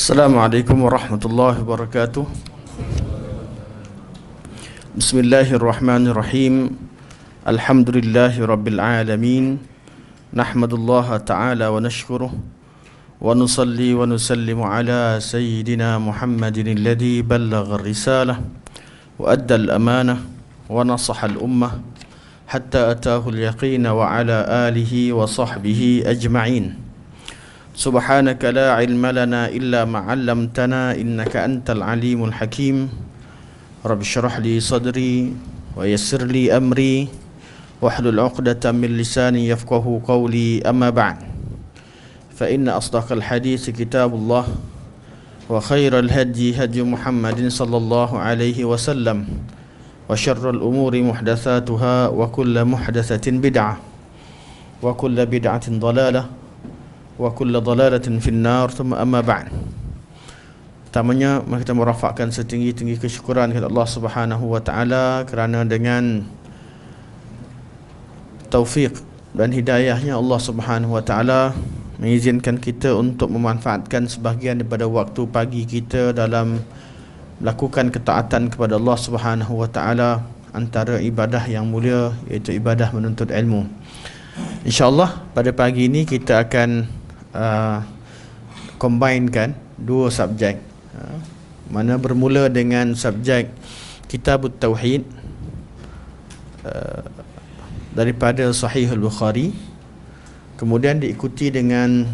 Assalamualaikum warahmatullahi wabarakatuh. Bismillahirrahmanirrahim. Alhamdulillahi rabbil alamin. Nahmadullaha ta'ala wa nashkuruh wa nusalli wa nusallimu ala sayyidina Muhammadin alladhi ballagha ar-risalah wa adda al-amanah wa nasaha al-ummah hatta atahu al-yaqina wa ala alihi wa sahbihi ajma'in. Subhanaka la ilma lana illa ma 'allamtana innaka antal alimul hakim. Rabbi shrah li sadri wa yassir li amri wahlul 'uqdatam min lisani yafqahu qawli, amma ba'd. Fa inna asdaqal hadits kitabullah wa khairal hadi hadi Muhammadin sallallahu alaihi wasallam wa syarrul umuri muhdatsatuha wa kullu muhdatsatin bid'ah wa kullu bid'atin dhalalah wa kullu dhalalatin finnar. Thumma amma ba'd. Pertamanya mari kita merafakkan setinggi-tinggi kesyukuran kepada Allah Subhanahu wa taala kerana dengan taufik dan hidayahnya Allah Subhanahu wa taala mengizinkan kita untuk memanfaatkan sebahagian daripada waktu pagi kita dalam melakukan ketaatan kepada Allah Subhanahu wa taala, antara ibadah yang mulia iaitu ibadah menuntut ilmu. InsyaAllah pada pagi ini kita akan combinekan dua subjek, mana bermula dengan subjek Kitabut Tauhid daripada Sahih Al-Bukhari, kemudian diikuti dengan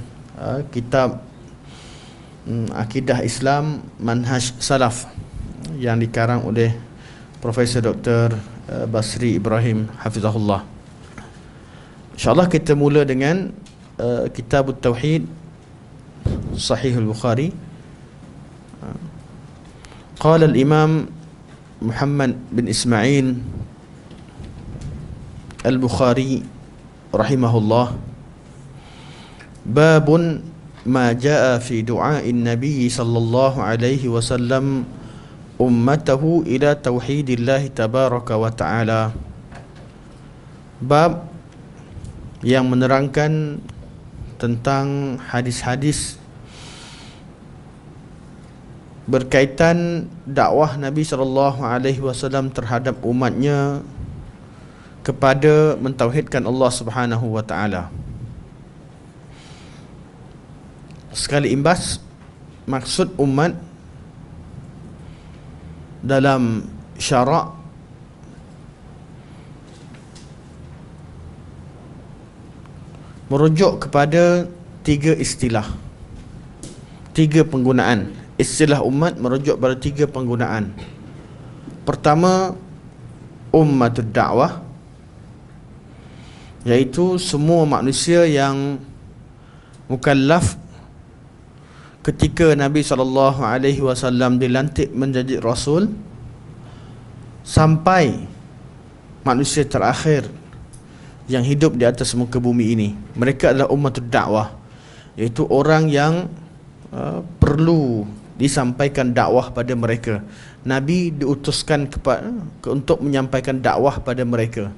kitab Akidah Islam Manhaj Salaf yang dikarang oleh Profesor Dr. Basri Ibrahim Hafizahullah. InsyaAllah kita mula dengan Kitabut Tauhid Sahih Al-Bukhari. Qala al-Imam Muhammad bin Ismail Al-Bukhari rahimahullah, babun ma jaa fi du'a'in Nabi sallallahu alaihi wasallam ummatahu ila tauhidillah tabaraka wa ta'ala. Bab yang menerangkan tentang hadis-hadis berkaitan dakwah Nabi sallallahu alaihi wasallam terhadap umatnya kepada mentauhidkan Allah Subhanahu wa taala. Sekali imbas, maksud umat dalam syarak merujuk kepada tiga istilah, tiga penggunaan. Istilah umat merujuk pada tiga penggunaan. Pertama, ummatud da'wah, iaitu semua manusia yang mukallaf ketika Nabi SAW dilantik menjadi Rasul sampai manusia terakhir yang hidup di atas muka bumi ini. Mereka adalah ummatud dakwah, iaitu orang yang perlu disampaikan dakwah pada mereka. Nabi diutuskan untuk menyampaikan dakwah pada mereka.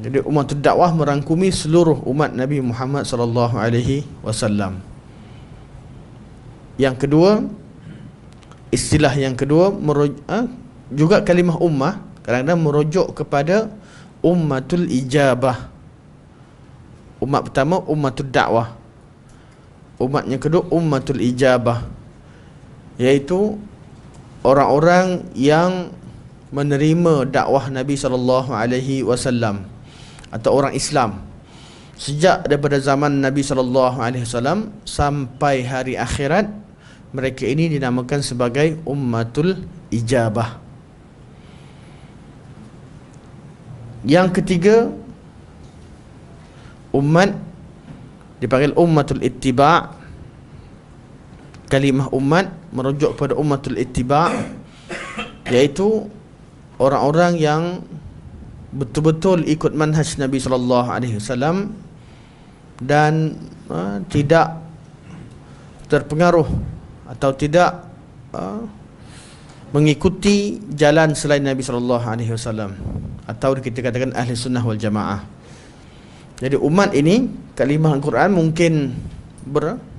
Jadi ummatud dakwah merangkumi seluruh umat Nabi Muhammad sallallahu alaihi wasallam. Yang kedua, istilah yang kedua juga kalimah ummah kadang-kadang merujuk kepada ummatul ijabah. Umat pertama ummatud dakwah, umat yang kedua ummatul ijabah, iaitu orang-orang yang menerima dakwah Nabi sallallahu alaihi wasallam atau orang Islam sejak daripada zaman Nabi sallallahu alaihi wasallam sampai hari akhirat. Mereka ini dinamakan sebagai ummatul ijabah. Yang ketiga, umat dipanggil ummatul ittiba'. Kalimah umat merujuk kepada ummatul ittiba', iaitu orang-orang yang betul-betul ikut manhaj Nabi sallallahu alaihi wasallam dan tidak terpengaruh atau tidak mengikuti jalan selain Nabi sallallahu alaihi wasallam, atau kita katakan ahli sunnah wal jamaah. Jadi umat ini, kalimah Al-Quran mungkin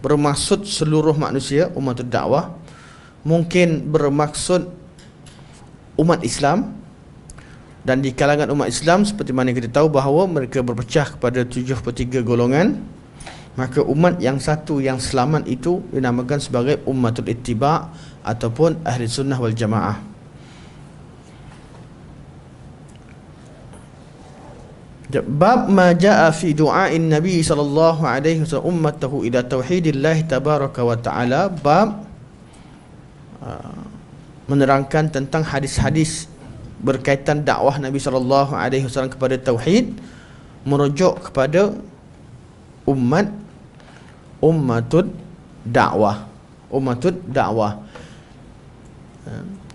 bermaksud seluruh manusia, umatul dakwah. Mungkin bermaksud umat Islam. Dan di kalangan umat Islam, seperti mana kita tahu bahawa mereka berpecah kepada 73 golongan. Maka umat yang satu yang selamat itu dinamakan sebagai ummatul ittiba' ataupun ahli sunnah wal jamaah. Bab ma jaa fi du'ain Nabi sallallahu alaihi wasallam ummatahu ila tauhidillah tabaraka wa ta'ala. Bab menerangkan tentang hadis-hadis berkaitan dakwah Nabi sallallahu alaihi wasallam kepada tauhid, merujuk kepada ummatud dakwah.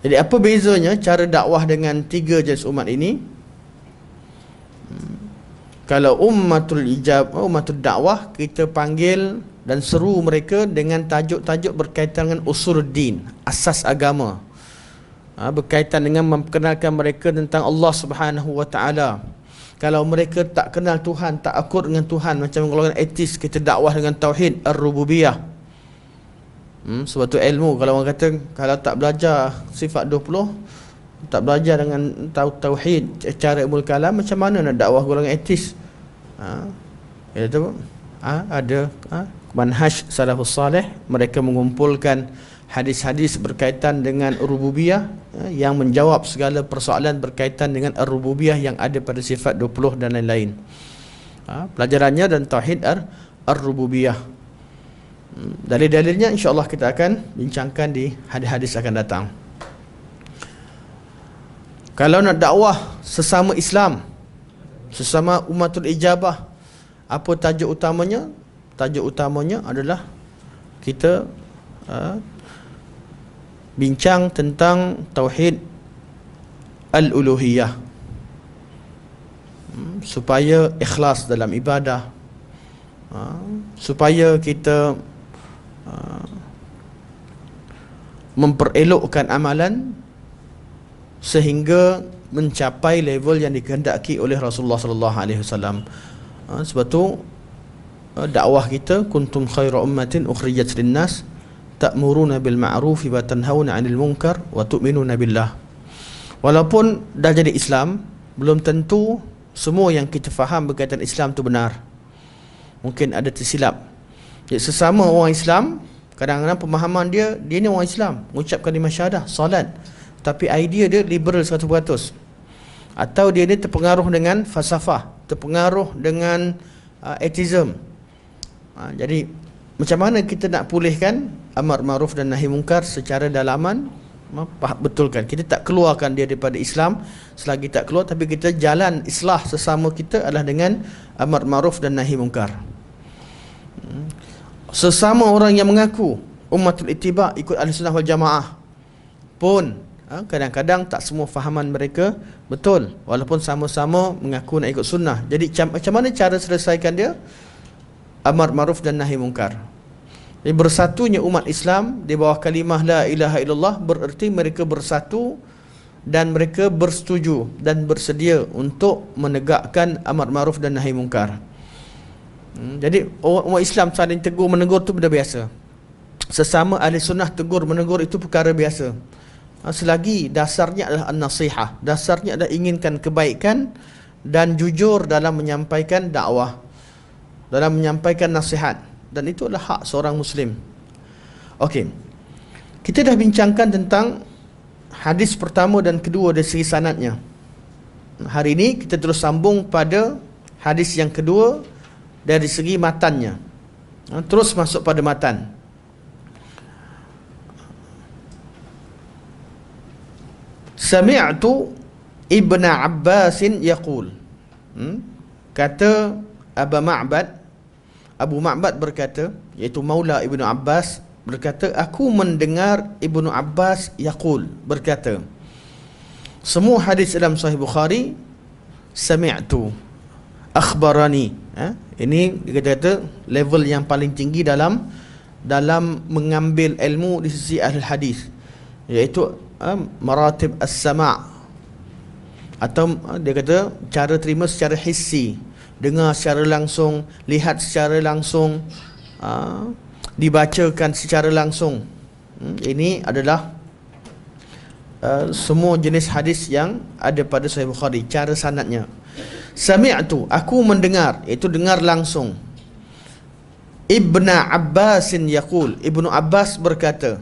Jadi apa bezanya cara dakwah dengan tiga jenis umat ini? Kalau ummatul dakwah, kita panggil dan seru mereka dengan tajuk-tajuk berkaitan dengan usuluddin, asas agama. Berkaitan dengan memperkenalkan mereka tentang Allah Subhanahu wa taala. Kalau mereka tak kenal Tuhan, tak akur dengan Tuhan, macam golongan etis, kita dakwah dengan tauhid ar-rububiyah. Sebab tu ilmu, kalau orang kata kalau tak belajar sifat 20, tak belajar dengan tauhid, cara ilmu kalam, macam mana nak dakwah golongan etis? Ada manhaj salafus salih, mereka mengumpulkan hadis-hadis berkaitan dengan rububiyah, yang menjawab segala persoalan berkaitan dengan ar-rububiyah yang ada pada sifat 20 dan lain-lain. Pelajarannya dan tauhid ar-rububiyah. Dalil-dalilnya insya-Allah kita akan bincangkan di hadis-hadis akan datang. Kalau nak dakwah sesama Islam, sesama umatul ijabah, apa tajuk utamanya? Tajuk utamanya adalah kita bincang tentang tauhid al-uluhiyah, supaya ikhlas dalam ibadah, supaya kita memperelokkan amalan sehingga mencapai level yang dikehendaki oleh Rasulullah sallallahu alaihi wasallam. Sebab tu dakwah kita, kuntum khairu ummatin ukhrijat lin-nas ta'muruna bil ma'ruf wa tanhauna 'anil munkar wa tu'minuna billah. Walaupun dah jadi Islam, belum tentu semua yang kita faham berkaitan Islam tu benar. Mungkin ada tersilap. Jadi sesama orang Islam, kadang-kadang pemahaman dia ni orang Islam, mengucap kalimah syahadah, salat, tapi idea dia liberal 100%. Atau dia ni terpengaruh dengan falsafah, terpengaruh dengan atheism. Jadi macam mana kita nak pulihkan amar ma'ruf dan nahi mungkar secara dalaman? Betulkan, kita tak keluarkan dia daripada Islam selagi tak keluar, tapi kita jalan islah sesama kita adalah dengan amar ma'ruf dan nahi mungkar. Sesama orang yang mengaku ummatul ittiba, ikut ahli-sunnah wal jamaah pun kadang-kadang tak semua fahaman mereka betul, walaupun sama-sama mengaku nak ikut sunnah. Jadi macam mana cara selesaikan dia? Amar ma'ruf dan nahi mungkar. Jadi bersatunya umat Islam di bawah kalimah la ilaha illallah bererti mereka bersatu dan mereka bersetuju dan bersedia untuk menegakkan amar ma'ruf dan nahi mungkar. Jadi umat Islam saling tegur menegur itu benda biasa. Sesama ahli sunnah tegur menegur itu perkara biasa. Selagi dasarnya adalah an-nasihah, dasarnya adalah inginkan kebaikan dan jujur dalam menyampaikan dakwah, dalam menyampaikan nasihat, dan itu adalah hak seorang Muslim. Okey, kita dah bincangkan tentang hadis pertama dan kedua dari segi sanadnya. Hari ini kita terus sambung pada hadis yang kedua dari segi matannya. Terus masuk pada matan. Sami'tu Ibn Abbasin yaqul. Kata Abu Ma'bad berkata, iaitu Maula Ibnu Abbas berkata, aku mendengar Ibnu Abbas yaqul, berkata. Semua hadis dalam Sahih Bukhari sami'tu, akhbarani. Ini kata level yang paling tinggi dalam mengambil ilmu di sisi ahli hadis, iaitu maratib as-sama', atau dia kata cara terima secara hissi, dengar secara langsung, lihat secara langsung, dibacakan secara langsung. Ini adalah semua jenis hadis yang ada pada Sahih Bukhari, cara sanadnya. Sami'tu, aku mendengar, iaitu dengar langsung. Ibnu Abbasin yaqul, Ibnu Abbas berkata.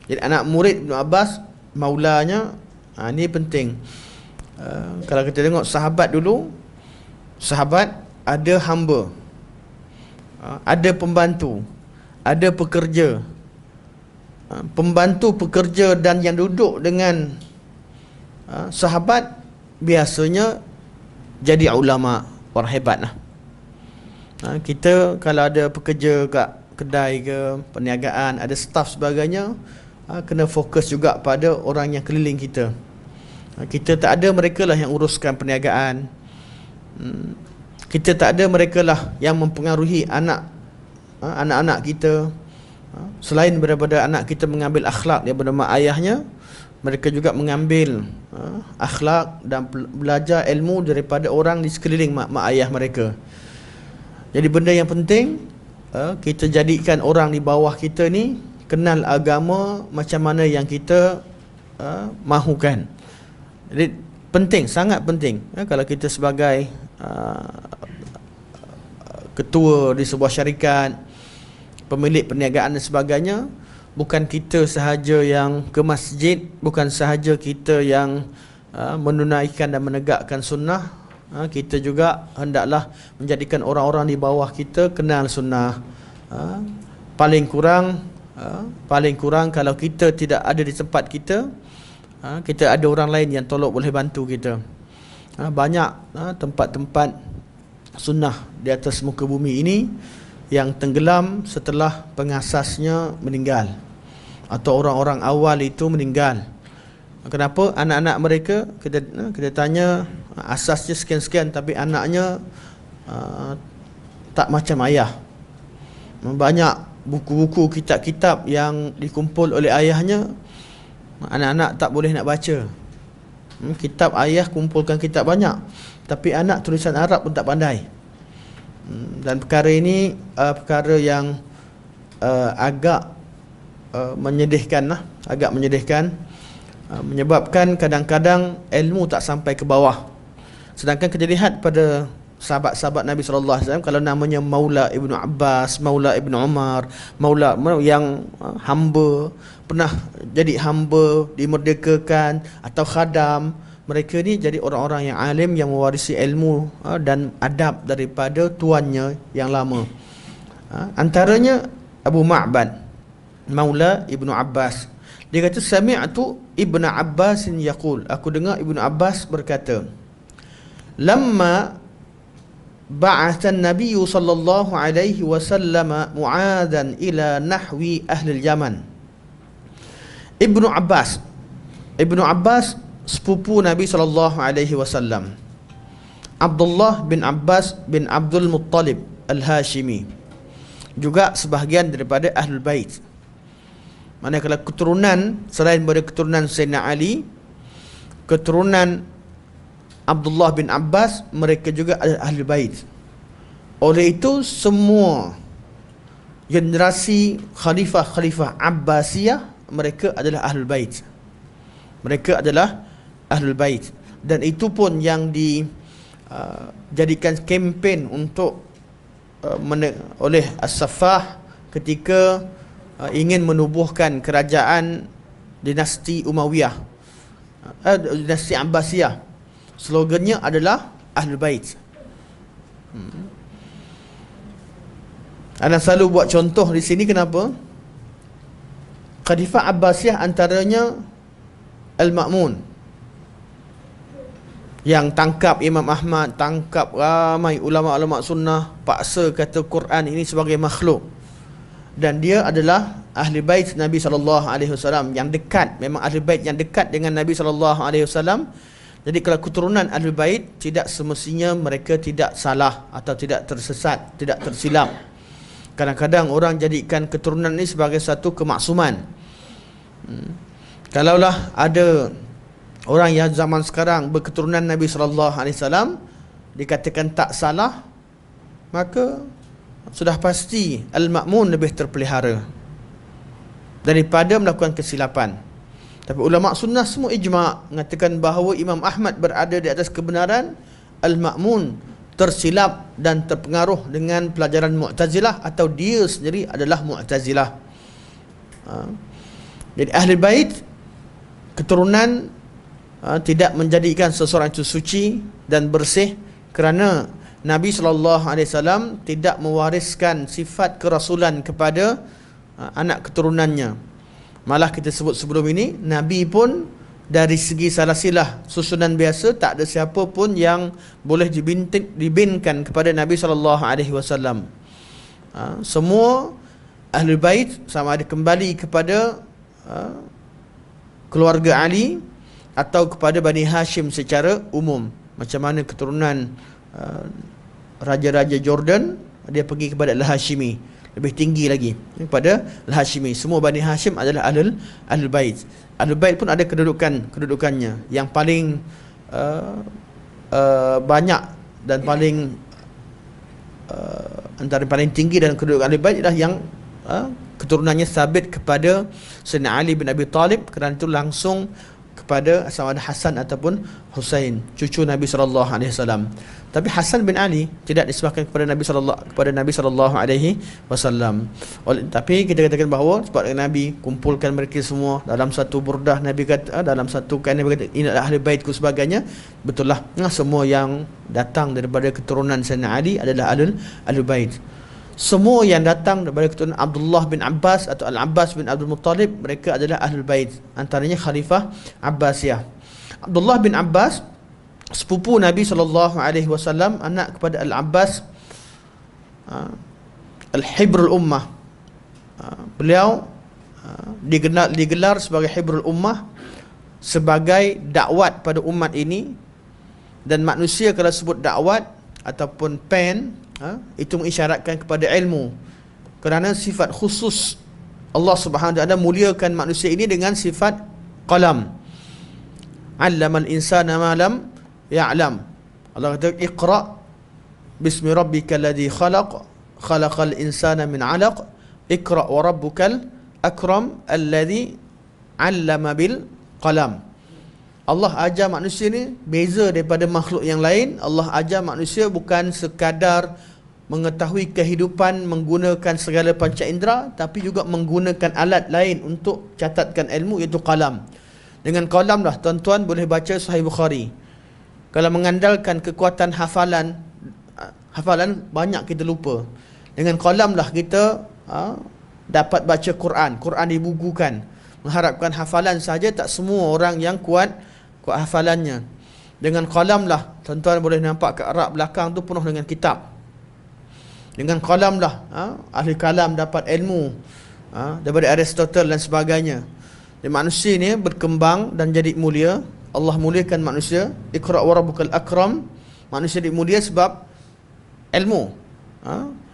Jadi anak murid Ibnu Abbas, maulanya. Ini penting. Kalau kita tengok sahabat dulu, sahabat ada hamba, ada pembantu, ada pekerja. Pembantu, pekerja dan yang duduk dengan sahabat biasanya jadi ulama, orang hebat lah. Kita kalau ada pekerja kat kedai ke perniagaan, ada staff sebagainya, kena fokus juga pada orang yang keliling kita. Kita tak ada, mereka lah yang uruskan perniagaan. Kita tak ada, mereka lah yang mempengaruhi anak-anak kita. Selain daripada anak kita mengambil akhlak daripada mak ayahnya, mereka juga mengambil akhlak dan belajar ilmu daripada orang di sekeliling mak ayah mereka. Jadi benda yang penting, kita jadikan orang di bawah kita ni kenal agama macam mana yang kita mahukan. Jadi penting, sangat penting. Kalau kita sebagai ketua di sebuah syarikat, pemilik perniagaan dan sebagainya, bukan kita sahaja yang ke masjid, bukan sahaja kita yang menunaikan dan menegakkan sunnah, kita juga hendaklah menjadikan orang-orang di bawah kita kenal sunnah. Paling kurang kalau kita tidak ada di tempat kita, kita ada orang lain yang tolong boleh bantu kita. Banyak tempat-tempat sunnah di atas muka bumi ini yang tenggelam setelah pengasasnya meninggal, atau orang-orang awal itu meninggal. Kenapa? Anak-anak mereka, kita tanya, asasnya sekian-sekian, tapi anaknya tak macam ayah. Banyak buku-buku, kitab-kitab yang dikumpul oleh ayahnya, anak-anak tak boleh nak baca. Kitab ayah kumpulkan kitab banyak, tapi anak tulisan Arab pun tak pandai. Dan perkara ini perkara yang agak menyedihkan lah, menyebabkan kadang-kadang ilmu tak sampai ke bawah. Sedangkan kita lihat pada sahabat-sahabat Nabi SAW, kalau namanya Maula Ibnu Abbas, Maula Ibnu Umar, Maula yang hamba, pernah jadi hamba, dimerdekakan, atau khadam, mereka ni jadi orang-orang yang alim, yang mewarisi ilmu dan adab daripada tuannya yang lama. Antaranya Abu Ma'bad, Maula Ibnu Abbas. Dia kata, sami'tu Ibnu Abbasin yaqul, aku dengar Ibnu Abbas berkata, lamma ba'atha an-nabiy sallallahu alaihi wasallam Mu'adhan ila nahwi ahli al-Yaman. Ibnu Abbas sepupu Nabi sallallahu alaihi wasallam, Abdullah bin Abbas bin Abdul Muttalib Al-Hashimi, juga sebahagian daripada Ahlul Bait. Manakala keturunan, selain daripada keturunan Sayyidina Ali, keturunan Abdullah bin Abbas, mereka juga Ahlul Bait. Oleh itu semua generasi khalifah-khalifah Abbasiyah, mereka adalah Ahlul Bait. Mereka adalah Ahlul Bait. Dan itu pun yang dijadikan kempen untuk oleh As-Saffah ketika ingin menubuhkan kerajaan dinasti Umayyah, dinasti Abbasiyah. Slogannya adalah Ahlul Bait. Ana selalu buat contoh di sini, kenapa? Khalifah Abbasiyah antaranya Al-Ma'mun, yang tangkap Imam Ahmad, tangkap ramai ulama-ulama sunnah, paksa kata Quran ini sebagai makhluk. Dan dia adalah ahli bait Nabi SAW yang dekat, memang ahli bait yang dekat dengan Nabi SAW. Jadi kalau keturunan ahli bait, tidak semestinya mereka tidak salah atau tidak tersesat, tidak tersilap. Kadang-kadang orang jadikan keturunan ini sebagai satu kemaksuman. Kalaulah ada orang yang zaman sekarang berketurunan Nabi SAW dikatakan tak salah, maka sudah pasti al-ma'mun lebih terpelihara daripada melakukan kesilapan. Tapi ulama sunnah semua ijma' mengatakan bahawa Imam Ahmad berada di atas kebenaran, al-ma'mun tersilap dan terpengaruh dengan pelajaran Mu'tazilah atau dia sendiri adalah Mu'tazilah. Jadi ahli bait keturunan tidak menjadikan seseorang itu suci dan bersih, kerana Nabi SAW tidak mewariskan sifat kerasulan kepada anak keturunannya. Malah kita sebut sebelum ini, Nabi pun dari segi salasilah susunan biasa tak ada siapa pun yang boleh dibinkan kepada Nabi SAW. Semua ahli bait sama ada kembali kepada keluarga Ali atau kepada Bani Hashim secara umum. Macam mana keturunan raja-raja Jordan, dia pergi kepada Al-Hashimi, lebih tinggi lagi daripada Al-Hashimi. Semua Bani Hashim adalah Ahlul Bait. Ahlul Bait pun ada kedudukannya. Yang paling banyak dan paling antara paling tinggi dalam kedudukan Ahlul Bait adalah yang keturunannya sabit kepada Sayyidina Ali bin Abi Talib, kerana itu langsung kepada sama ada Hasan ataupun Husain, cucu Nabi SAW. Tapi Hasan bin Ali tidak disebabkan kepada Nabi SAW. Tapi kita katakan bahawa sebab Nabi kumpulkan mereka semua dalam satu burdah, Nabi kata, dalam satu kain Nabi kata, ini adalah ahli baitku sebagainya. Betul lah, semua yang datang daripada keturunan Sayyidina Ali adalah ahli bait. Semua yang datang daripada keturunan Abdullah bin Abbas atau Al-Abbas bin Abdul Muttalib, mereka adalah Ahlul Bait, antaranya Khalifah Abbasiyah. Abdullah bin Abbas, sepupu Nabi SAW, anak kepada Al-Abbas, Al-Hibrul Ummah. Beliau digelar sebagai Hibrul Ummah, sebagai dakwat pada umat ini. Dan manusia kalau sebut dakwat ataupun pen, itu mengisyaratkan kepada ilmu, kerana sifat khusus Allah Subhanahu wa taala muliakan manusia ini dengan sifat qalam. 'Allamal insana ma lam ya'lam. Allah kata, iqra bismi rabbikal ladzi khalaq, khalaqal insana min 'alaq, iqra wa rabbukal akram alladzi 'allama bil qalam. Allah ajar manusia ni beza daripada makhluk yang lain. Allah ajar manusia bukan sekadar mengetahui kehidupan menggunakan segala panca indera, tapi juga menggunakan alat lain untuk catatkan ilmu, iaitu qalam. Dengan qalam lah tuan-tuan boleh baca Sahih Bukhari. Kalau mengandalkan kekuatan hafalan banyak kita lupa. Dengan qalam lah kita dapat baca Quran dibukukan. Mengharapkan hafalan saja, tak semua orang yang kuat hafalannya. Dengan qalam lah tuan-tuan boleh nampak ke Arab belakang tu penuh dengan kitab. Dengan qalam lah ahli kalam dapat ilmu daripada Aristotle dan sebagainya. Dan manusia ni berkembang dan jadi mulia. Allah muliakan manusia. Iqra wa rabbukal akram. Manusia dimulia sebab ilmu.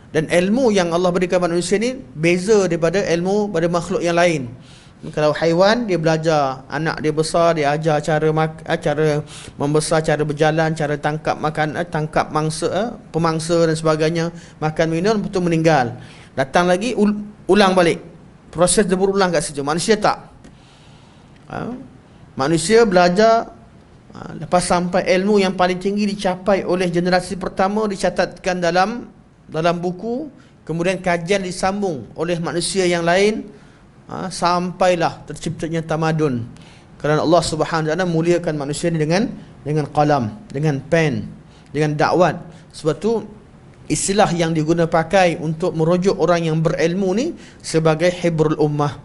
Dan ilmu yang Allah berikan manusia ni beza daripada ilmu pada makhluk yang lain. Kalau haiwan, dia belajar, anak dia besar, dia ajar cara membesar, cara berjalan, cara tangkap makan, tangkap mangsa, pemangsa dan sebagainya, makan minum, lepas tu meninggal. Datang lagi, ulang balik. Proses dia berulang kat situ. Manusia tak. Manusia belajar, lepas sampai ilmu yang paling tinggi dicapai oleh generasi pertama, dicatatkan dalam buku, kemudian kajian disambung oleh manusia yang lain, sampailah terciptanya tamadun. Kerana Allah Subhanahu wa taala muliakan manusia ni dengan qalam, dengan pen, dengan dakwat. Sebab tu istilah yang diguna pakai untuk merujuk orang yang berilmu ni sebagai hibrul ummah.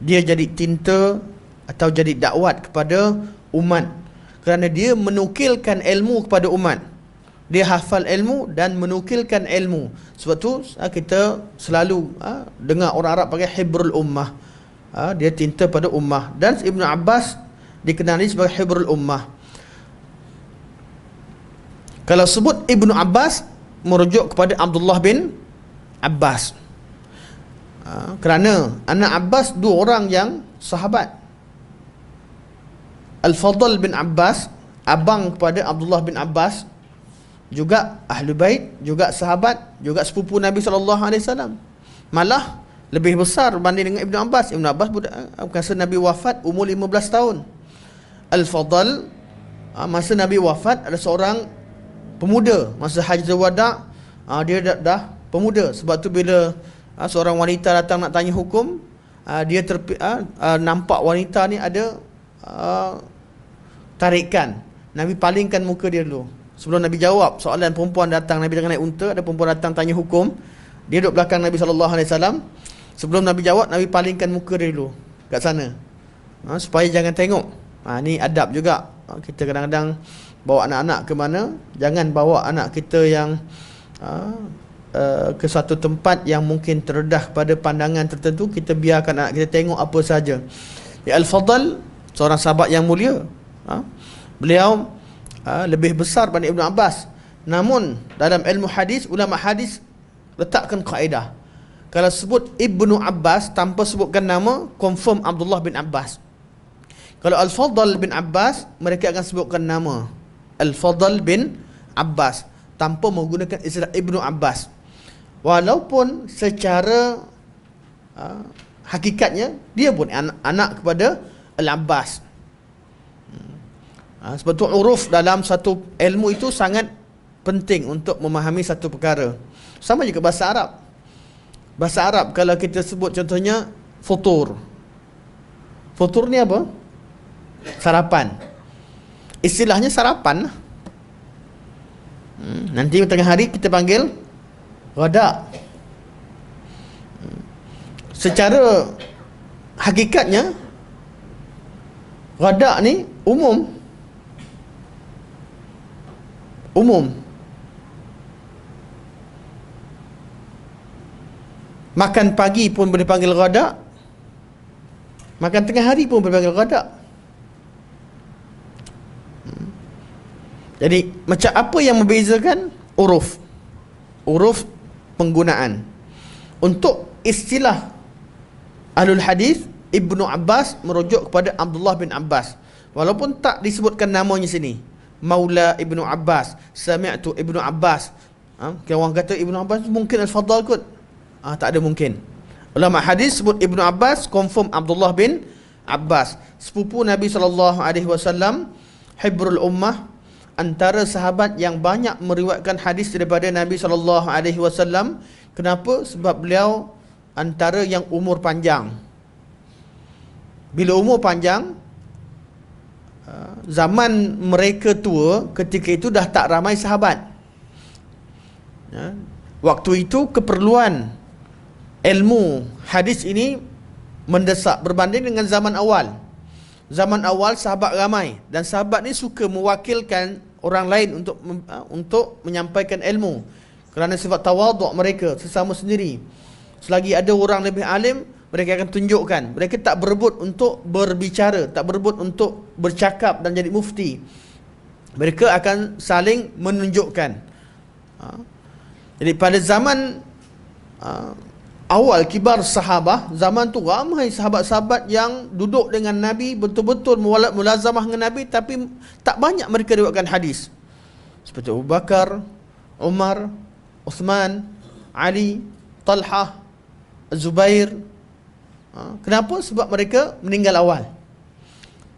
Dia jadi tinta atau jadi dakwat kepada umat, kerana dia menukilkan ilmu kepada umat. Dia hafal ilmu dan menukilkan ilmu. Sebab tu kita selalu dengar orang Arab pakai hibrul ummah. Dia tinta pada ummah. Dan Ibnu Abbas dikenali sebagai hibrul ummah. Kalau sebut Ibnu Abbas, merujuk kepada Abdullah bin Abbas. Kerana anak Abbas dua orang yang sahabat. Al-Fadl bin Abbas, abang kepada Abdullah bin Abbas, juga ahli bait, juga sahabat, juga sepupu Nabi SAW. Malah lebih besar berbanding dengan Ibnu Abbas. Ibnu Abbas masa Nabi wafat umur 15 tahun. Al-Fadl masa Nabi wafat ada seorang pemuda. Masa Hajjatul Wada' dia dah pemuda. Sebab tu bila seorang wanita datang nak tanya hukum, dia nampak wanita ni ada tarikan. Nabi palingkan muka dia dulu. Sebelum Nabi jawab soalan, perempuan datang, Nabi jangan naik unta, ada perempuan datang tanya hukum, dia duduk belakang Nabi SAW. Sebelum Nabi jawab, Nabi palingkan muka dia dulu kat sana, supaya jangan tengok. Ni adab juga. Kita kadang-kadang bawa anak-anak ke mana, jangan bawa anak kita yang ke suatu tempat yang mungkin terdedah pada pandangan tertentu. Kita biarkan anak kita tengok apa saja. Al-Fadl seorang sahabat yang mulia, beliau lebih besar daripada Ibnu Abbas. Namun dalam ilmu hadis, ulama hadis letakkan kaedah, kalau sebut Ibnu Abbas tanpa sebutkan nama, confirm Abdullah bin Abbas. Kalau Al-Fadl bin Abbas, mereka akan sebutkan nama Al-Fadl bin Abbas tanpa menggunakan istilah Ibnu Abbas. Walaupun secara hakikatnya dia pun anak kepada Al-Abbas. Sebab tu uruf dalam satu ilmu itu sangat penting untuk memahami satu perkara. Sama juga bahasa Arab. Bahasa Arab kalau kita sebut contohnya futur. Futur ni apa? Sarapan. Istilahnya sarapan. Nanti tengah hari kita panggil ghadak. Secara hakikatnya ghadak ni umum. Makan pagi pun boleh panggil ghadak, makan tengah hari pun boleh panggil ghadak. Jadi macam apa yang membezakan? Uruf penggunaan. Untuk istilah ahlul hadis, Ibnu Abbas merujuk kepada Abdullah bin Abbas, walaupun tak disebutkan namanya sini. Maula Ibnu Abbas, sami'tu Ibnu Abbas. Kalau orang kata Ibnu Abbas mungkin Al-Fadl kot. Tak ada mungkin. Ulama hadis sebut Ibnu Abbas, confirm Abdullah bin Abbas, sepupu Nabi SAW, hibrul ummah, antara sahabat yang banyak meriwayatkan hadis daripada Nabi SAW. Kenapa? Sebab beliau antara yang umur panjang. Bila umur panjang, zaman mereka tua, ketika itu dah tak ramai sahabat. Waktu itu keperluan ilmu hadis ini mendesak berbanding dengan zaman awal. Zaman awal sahabat ramai dan sahabat ni suka mewakilkan orang lain untuk menyampaikan ilmu kerana sifat tawaduk mereka sesama sendiri. Selagi ada orang lebih alim, mereka akan tunjukkan. Mereka tak berebut untuk berbicara, tak berebut untuk bercakap dan jadi mufti. Mereka akan saling menunjukkan. Jadi pada zaman awal kibar sahabah, zaman tu ramai sahabat-sahabat yang duduk dengan Nabi, betul-betul mulazamah dengan Nabi, tapi tak banyak mereka riwayatkan hadis. Seperti Abu Bakar, Umar, Uthman, Ali, Talhah, Zubair. Kenapa? Sebab mereka meninggal awal.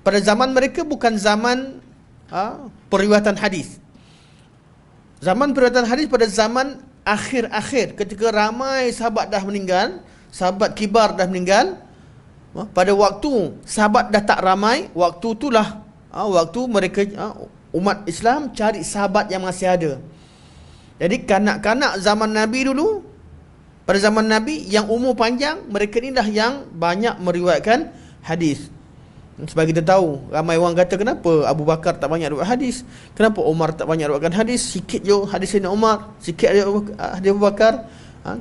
Pada zaman mereka bukan zaman periwayatan hadis. Zaman periwayatan hadis pada zaman akhir-akhir, ketika ramai sahabat dah meninggal, sahabat kibar dah meninggal. Pada waktu sahabat dah tak ramai, waktu itulah waktu mereka umat Islam cari sahabat yang masih ada. Jadi kanak-kanak zaman Nabi dulu, pada zaman Nabi yang umur panjang, mereka ni dah yang banyak meriwayatkan hadis. Sebab kita tahu, ramai orang kata kenapa Abu Bakar tak banyak riwayat hadis, kenapa Umar tak banyak riwayatkan hadis, sikit je hadis Sayyidina Umar, sikit hadis Abu Bakar.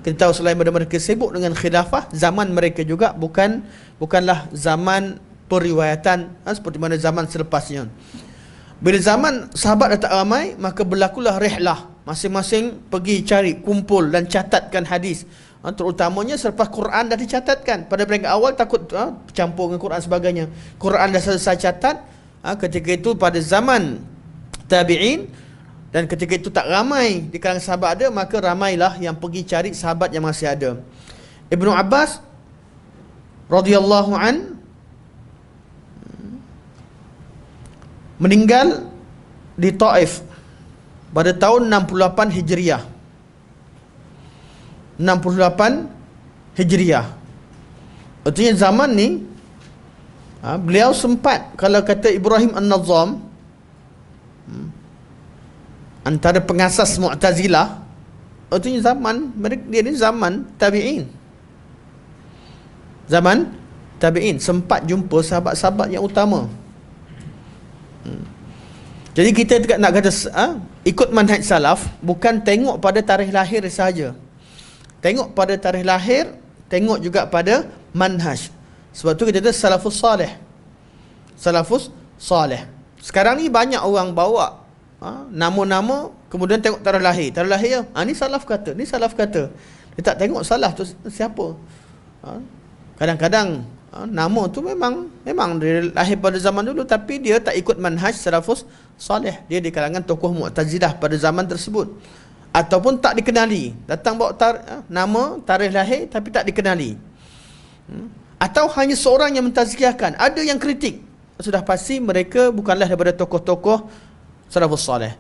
Kita tahu selain daripada mereka sibuk dengan khilafah, zaman mereka juga bukanlah zaman periwayatan seperti mana zaman selepasnya. Bila zaman sahabat dah tak ramai, maka berlakulah rihlah, masing-masing pergi cari, kumpul dan catatkan hadis. Terutamanya selepas Quran dah dicatatkan. Pada peringkat awal takut campur dengan Quran sebagainya. Quran dah selesai catat. Ketika itu pada zaman tabi'in, Dan ketika itu tak ramai di kalangan sahabat ada, maka ramailah yang pergi cari sahabat yang masih ada. Ibnu Abbas radhiyallahu an meninggal di Taif pada tahun 68 Hijriah. 68 Hijriah. Artinya zaman ni beliau sempat, kalau kata Ibrahim An-Nazam, antara pengasas Mu'tazilah, artinya zaman dia ni zaman tabi'in. Zaman tabi'in sempat jumpa sahabat-sahabat yang utama. Jadi kita nak kata ikut manhaj salaf bukan tengok pada tarikh lahir sahaja. Tengok pada tarikh lahir, tengok juga pada manhaj. Sebab tu kita kata salafus salih. Salafus salih. Sekarang ni banyak orang bawa nama-nama, kemudian tengok tarikh lahir. Tarikh lahir, ni salaf kata, ni salaf kata. Dia tak tengok salaf tu siapa. Kadang-kadang nama tu memang dia lahir pada zaman dulu, tapi dia tak ikut manhaj salafus salih. Dia di kalangan tokoh Mu'tazilah pada zaman tersebut, ataupun tak dikenali. Datang bawa nama, tarikh lahir, tapi tak dikenali. Atau hanya seorang yang mentazkiyahkan. Ada yang kritik. Sudah pasti mereka bukanlah daripada tokoh-tokoh salafus salih.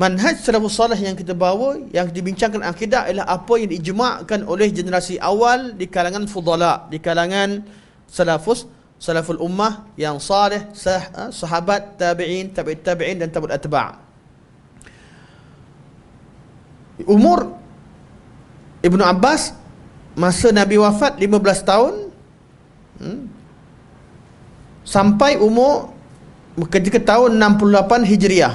Manhaj salafus salih yang kita bawa, yang dibincangkan akidah, ialah apa yang diijma'kan oleh generasi awal di kalangan fudala, di kalangan salaful ummah yang salih, sahabat, tabi'in, tabi'it tabi'in dan tabi'ut atba'. Umur Ibnu Abbas masa Nabi wafat 15 tahun, sampai umur ketika tahun 68 Hijriah.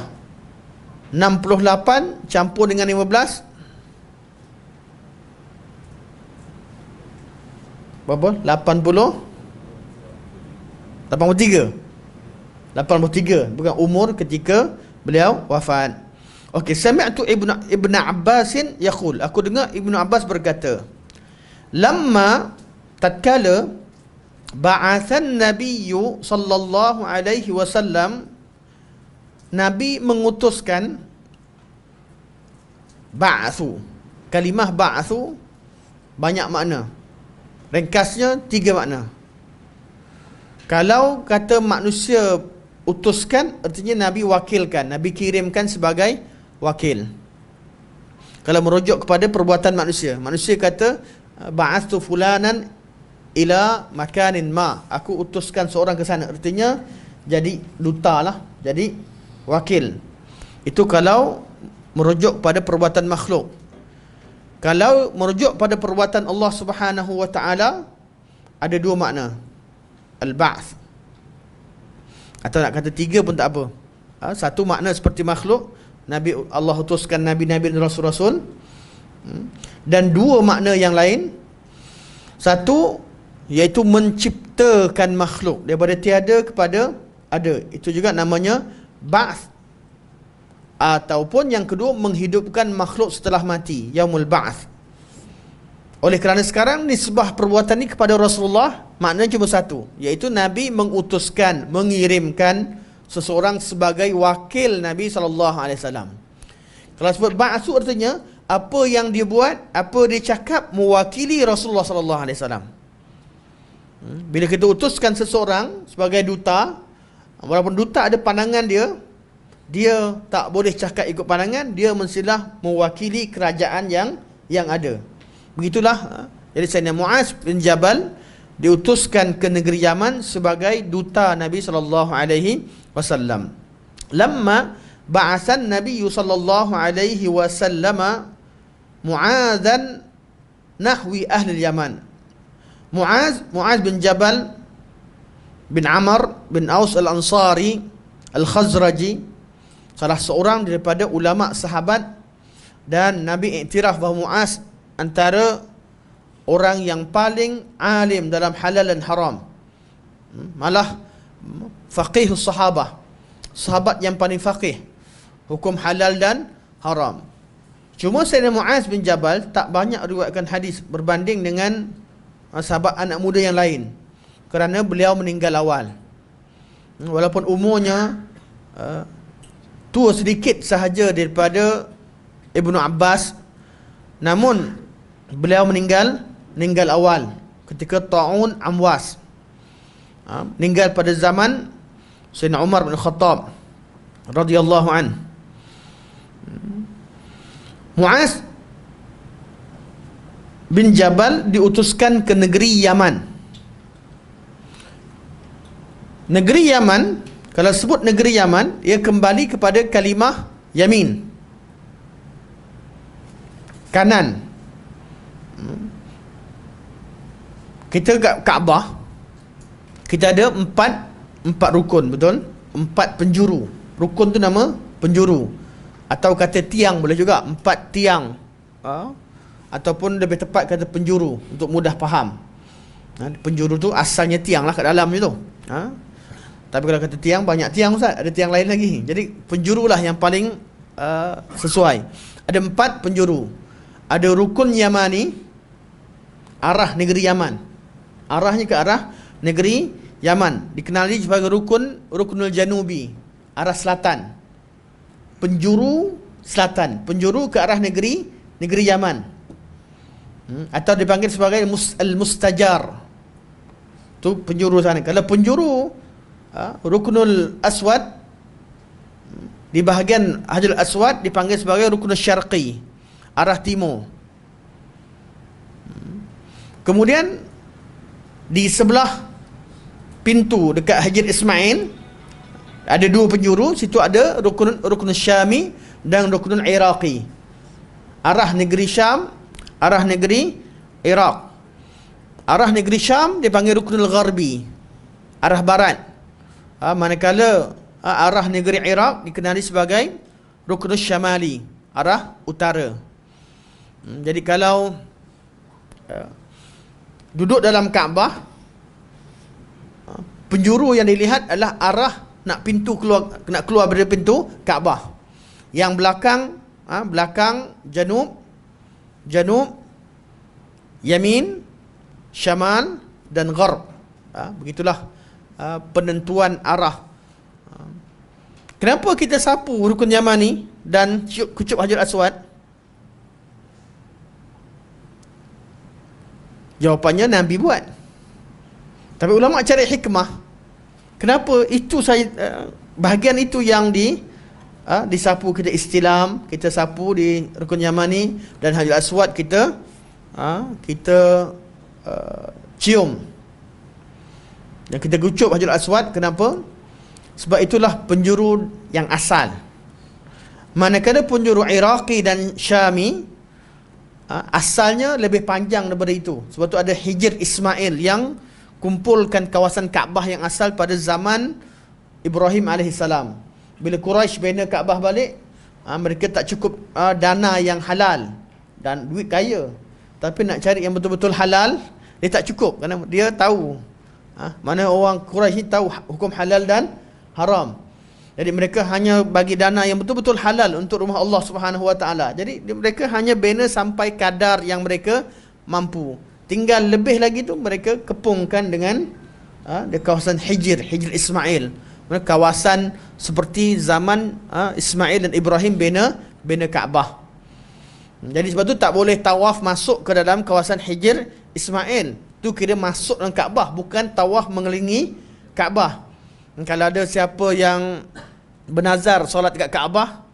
68 campur dengan 15 berapa? 83 bukan umur ketika beliau wafat. Okey, sami'tu Ibnu Abbasin yaqul, aku dengar Ibnu Abbas berkata, lamma tatkala ba'athan nabiyyu sallallahu alaihi wasallam, Nabi mengutuskan, ba'athu, kalimah ba'athu banyak makna, ringkasnya 3 makna. Kalau kata manusia utuskan, artinya Nabi wakilkan, Nabi kirimkan sebagai wakil. Kalau merujuk kepada perbuatan manusia, manusia kata ba'athu fulanan ila makanin ma, aku utuskan seorang ke sana, artinya jadi duta lah, jadi wakil. Itu kalau merujuk pada perbuatan makhluk. Kalau merujuk pada perbuatan Allah Subhanahu wa taala, ada 2 makna, al-ba'th, atau nak kata 3 pun tak apa. Satu makna seperti makhluk, Nabi, Allah utuskan nabi-nabi dan rasul-rasul. Dan 2 makna yang lain. Satu iaitu menciptakan makhluk daripada tiada kepada ada, itu juga namanya ba'th. Ataupun yang kedua, menghidupkan makhluk setelah mati, yaumul ba'th. Oleh kerana sekarang nisbah perbuatan ini kepada Rasulullah, maknanya cuma satu, iaitu Nabi mengutuskan, mengirimkan seseorang sebagai wakil Nabi SAW. Kalau sebut ba'su, artinya apa yang dia buat, apa dia cakap mewakili Rasulullah SAW. Bila kita utuskan seseorang sebagai duta, walaupun duta ada pandangan dia tak boleh cakap ikut pandangan, dia mestilah mewakili kerajaan yang ada. Begitulah. Jadi Sayyidina Muaz bin Jabal diutuskan ke negeri Yaman sebagai duta Nabi sallallahu alaihi wasallam. Lamma ba'athan Nabi sallallahu alaihi wasallam Mu'adzan nahwi ahli Yaman. Muaz bin Jabal bin Amr bin Aus al-Ansari al-Khazraji, salah seorang daripada ulama sahabat, dan Nabi iktiraf bahawa Muaz antara orang yang paling alim dalam halal dan haram, malah faqih sahabah, sahabat yang paling faqih hukum halal dan haram. Cuma Sayyidina Muaz bin Jabal tak banyak riwayatkan hadis berbanding dengan sahabat anak muda yang lain, kerana beliau meninggal awal. Walaupun umurnya tua sedikit sahaja daripada Ibnu Abbas, namun beliau meninggal awal ketika Ta'un Amwas. Meninggal pada zaman Sayyidina Umar bin Khattab radhiyallahu an. Muaz bin Jabal diutuskan ke negeri Yaman. Negeri Yaman, kalau sebut negeri Yaman, ia kembali kepada kalimah yamin, kanan. Kita kat Kaabah, kita ada empat rukun, betul? 4 penjuru. Rukun tu nama penjuru, atau kata tiang boleh juga, 4 tiang, ataupun lebih tepat kata penjuru untuk mudah faham. Penjuru tu asalnya tiang lah kat dalam je tu. Tapi kalau kata tiang, banyak tiang Ustaz, ada tiang lain lagi. Jadi penjuru lah yang paling sesuai. Ada 4 penjuru. Ada rukun Yamani, arah negeri Yaman, arahnya ke arah negeri Yaman, dikenali sebagai Rukunul Janubi, arah selatan, penjuru selatan, penjuru ke arah negeri Yaman, atau dipanggil sebagai Al-Mustajar. Tu penjuru sana. Kalau penjuru Rukunul Aswad, di bahagian Hajarul Aswad dipanggil sebagai Rukunul Syarqi, arah timur. Kemudian di sebelah pintu dekat Hajar Ismail ada 2 penjuru, situ ada Rukunul Syami dan Rukunul Iraqi, arah negeri Syam, arah negeri Iraq. Arah negeri Syam dipanggil Rukunul Gharbi, arah barat. Manakala arah negeri Iraq dikenali sebagai Rukunul Syamali, arah utara. Jadi kalau duduk dalam Kaabah, penjuru yang dilihat adalah arah nak keluar dari pintu Kaabah. Yang belakang janub, yamin, syamal dan gharb. Begitulah penentuan arah. Kenapa kita sapu rukun Yamani dan kucup Hajar Aswad? Jawapannya Nabi buat. Tapi ulama cari hikmah. Kenapa itu bahagian itu yang disapu, kita istilam, kita sapu di rukun Yamani, dan Hajar Aswad kita cium. Dan kita kucup Hajar Aswad. Kenapa? Sebab itulah penjuru yang asal. Manakala penjuru Iraqi dan Syami, asalnya lebih panjang daripada itu. Sebab tu ada Hijr Ismail yang kumpulkan kawasan Kaabah yang asal pada zaman Ibrahim AS. Bila Quraisy bina Kaabah balik, mereka tak cukup dana yang halal dan duit kaya, tapi nak cari yang betul-betul halal, dia tak cukup. Kerana dia tahu mana orang Quraisy tahu hukum halal dan haram. Jadi mereka hanya bagi dana yang betul-betul halal untuk rumah Allah Subhanahu Wa Taala. Jadi mereka hanya bina sampai kadar yang mereka mampu. Tinggal lebih lagi tu mereka kepungkan dengan di kawasan Hijr Ismail. Kawasan seperti zaman Ismail dan Ibrahim bina Kaabah. Jadi sebab tu tak boleh tawaf masuk ke dalam kawasan Hijr Ismail. Tu kira masuk dalam Kaabah, bukan tawaf mengelilingi Kaabah. Kalau ada siapa yang bernazar solat dekat Kaabah,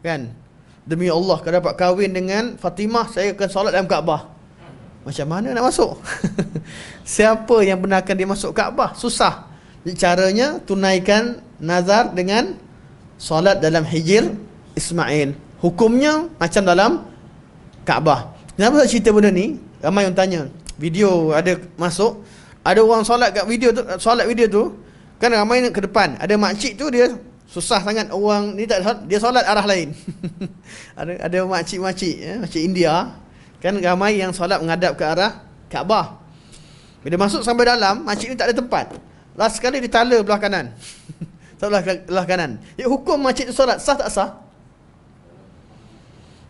kan, demi Allah kalau dapat kahwin dengan Fatimah, saya akan solat dalam Kaabah. Macam mana nak masuk? Siapa yang benarkan dia masuk Kaabah? Susah. Jadi caranya tunaikan nazar dengan solat dalam Hijr Ismail. Hukumnya macam dalam Kaabah. Kenapa tak cerita benda ni? Ramai yang tanya. Video ada masuk, ada orang solat kat video tu, solat video tu, kan ramai ke depan. Ada makcik tu dia susah sangat, orang ni tak solat, dia solat arah lain. ada makcik-makcik, makcik India, kan ramai yang solat menghadap ke arah Kaabah. Bila masuk sampai dalam, makcik ni tak ada tempat. Last sekali ditala belah kanan. belah kanan. Ya, hukum makcik tu solat sah tak sah?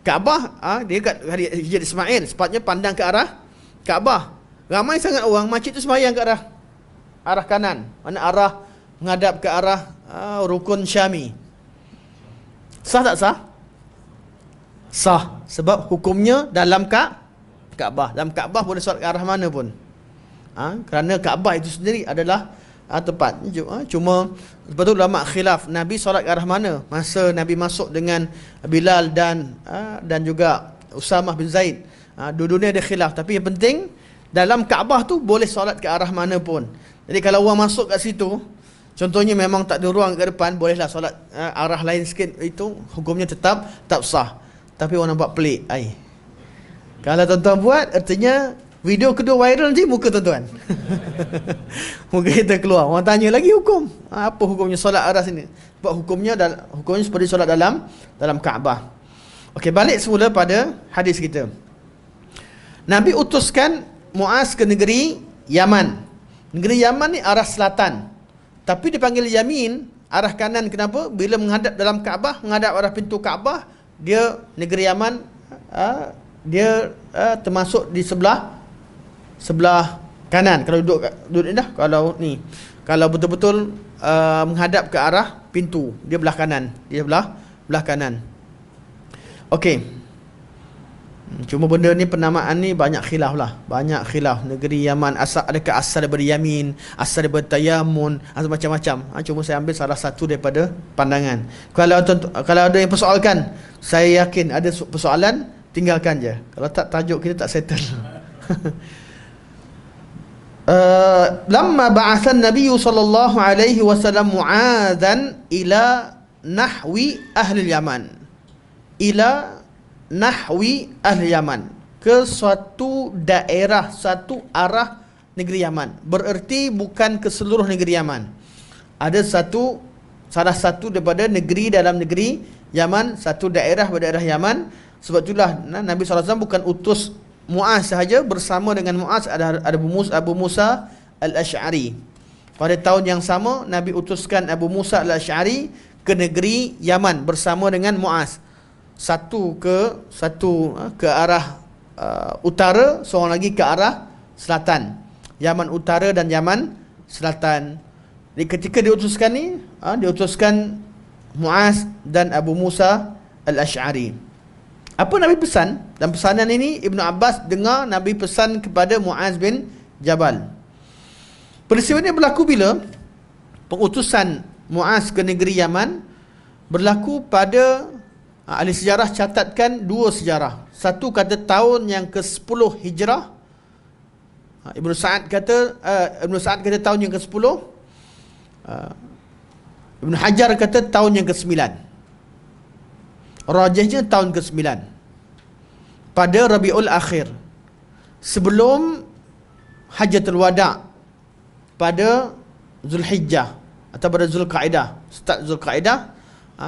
Kaabah, dia kat Hijr Ismail, sepatutnya pandang ke arah Kaabah. Ramai sangat orang, makcik tu sembahyang ke arah kanan. Mana arah menghadap ke arah Rukun Syami. Sah tak sah? Sah. Sebab hukumnya dalam Kaabah. Dalam Kaabah boleh solat ke arah mana pun. Kerana Kaabah itu sendiri adalah tempat. Cuma lepas tu ulama khilaf Nabi solat ke arah mana masa Nabi masuk dengan Bilal dan juga Usamah bin Zaid. Dua-duanya ada khilaf, tapi yang penting dalam Kaabah tu boleh solat ke arah mana pun. Jadi kalau orang masuk kat situ, contohnya memang tak ada ruang kat depan, bolehlah solat arah lain sikit, itu hukumnya tetap tak sah. Tapi orang nampak pelik. Kalau tuan-tuan buat, artinya video kedua viral nanti muka tuan-tuan. Muka kita keluar. Orang tanya lagi hukum. Apa hukumnya solat arah sini? Sebab hukumnya seperti solat dalam Kaabah. Okey, balik semula pada hadis kita. Nabi utuskan Muaz ke negeri Yaman. Negeri Yaman ni arah selatan. Tapi dipanggil Yamin, arah kanan. Kenapa? Bila menghadap dalam Kaabah, menghadap arah pintu Kaabah, dia negeri Yaman, dia termasuk di sebelah kanan. Kalau duduk ni dah, kalau betul-betul menghadap ke arah pintu, dia belah kanan. Dia belah kanan. Okey. Cuma benda ni, penamaan ni banyak khilaf lah. Banyak khilaf. Negeri Yaman, adakah asal daripada Yamin, asal daripada Tayamun, asal macam-macam. Cuma saya ambil salah satu daripada pandangan. Kalau ada yang persoalkan, saya yakin ada persoalan, tinggalkan je. Kalau tak, tajuk kita tak settle. Lamma ba'athan Nabi sallallahu alaihi wasallam Mu'adzan ila nahwi ahli Yaman. Ila nahwi ahli Yaman, ke suatu daerah, satu arah negeri Yaman. Bererti bukan ke seluruh negeri Yaman. Ada salah satu daripada negeri dalam negeri Yaman, satu daerah daerah Yaman. Sebab itulah Nabi SAW bukan utus Muaz sahaja, bersama dengan Muaz ada Abu Musa al-Ash'ari. Pada tahun yang sama Nabi utuskan Abu Musa al-Ash'ari ke negeri Yaman bersama dengan Muaz. Satu ke arah utara, seorang lagi ke arah selatan. Yaman utara dan Yaman selatan. Jadi ketika diutuskan ni, diutuskan Muaz dan Abu Musa al-Ash'ari. Apa Nabi pesan? Dan pesanan ini Ibnu Abbas dengar Nabi pesan kepada Muaz bin Jabal. Peristiwa ini berlaku bila? Pengutusan Muaz ke negeri Yaman berlaku pada, ahli sejarah catatkan dua sejarah. Satu kata tahun yang ke-10 Hijrah. Ibnu Sa'ad kata tahun yang ke-10. Ibnu Hajar kata tahun yang ke-9. Rajihnya tahun ke-9. Pada Rabiul Akhir, sebelum Hajjatul Wada', pada Zulhijjah atau pada Zulqa'dah. Start Zulqa'dah,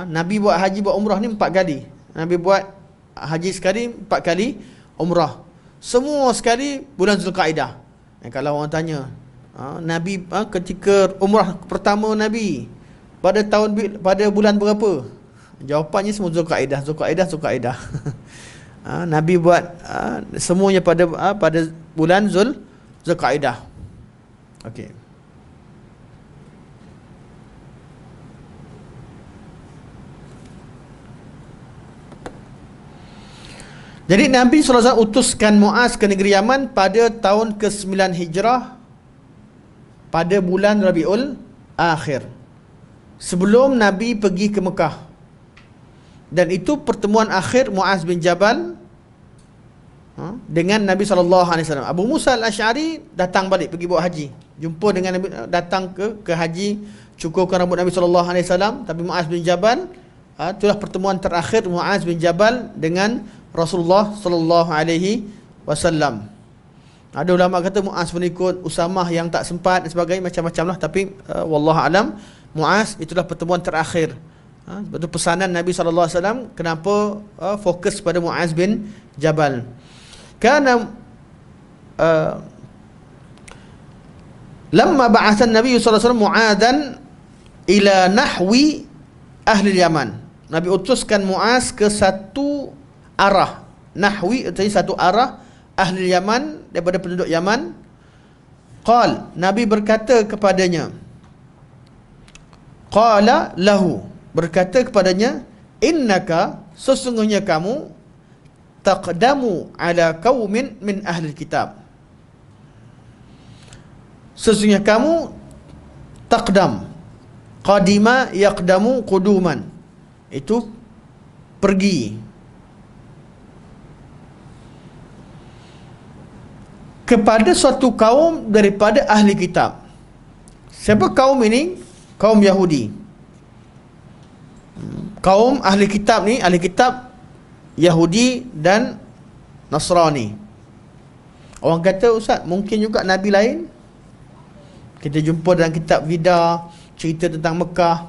Nabi buat haji, buat umrah ni 4 kali. Nabi buat haji sekali, 4 kali umrah. Semua sekali bulan Zulqa'dah. Kalau orang tanya, Nabi ketika umrah pertama Nabi pada bulan berapa? Jawapannya semua Zulqa'dah. Nabi buat semuanya pada bulan Zulqa'dah. Okey. Jadi Nabi SAW utuskan Muaz ke negeri Yaman pada tahun ke-9 Hijrah, pada bulan Rabiul Akhir, sebelum Nabi pergi ke Mekah. Dan itu pertemuan akhir Muaz bin Jabal dengan Nabi SAW. Abu Musa al-Ash'ari datang balik, pergi buat haji, jumpa dengan Nabi, datang ke haji, cukurkan rambut Nabi SAW. Tapi Muaz bin Jabal, itulah pertemuan terakhir Muaz bin Jabal dengan Rasulullah SAW. Ada ulama kata Muaz pun ikut, Usamah yang tak sempat dan sebagainya, macam-macam lah. Tapi wallahu alam, Muaz itulah pertemuan terakhir. Sebab tu pesanan Nabi SAW, kenapa fokus pada Muaz bin Jabal. Kerana lamma ba'athan Nabi SAW Mu'adzan ila nahwi ahli Yaman. Nabi utuskan Muaz ke satu arah. Nahwi artinya satu arah ahli Yaman, daripada penduduk Yaman. Qal, Nabi berkata kepadanya, qala lahu, berkata kepadanya, innaka, sesungguhnya kamu, taqdamu ala qaumin min ahli kitab. Sesungguhnya kamu taqdam, qadima yaqdamu quduman, itu pergi kepada suatu kaum daripada ahli kitab. Siapa kaum ini? Kaum Yahudi. Kaum ahli kitab ni, ahli kitab Yahudi dan Nasrani. Orang kata, Ustaz, mungkin juga Nabi lain. Kita jumpa dalam kitab Veda cerita tentang Mekah.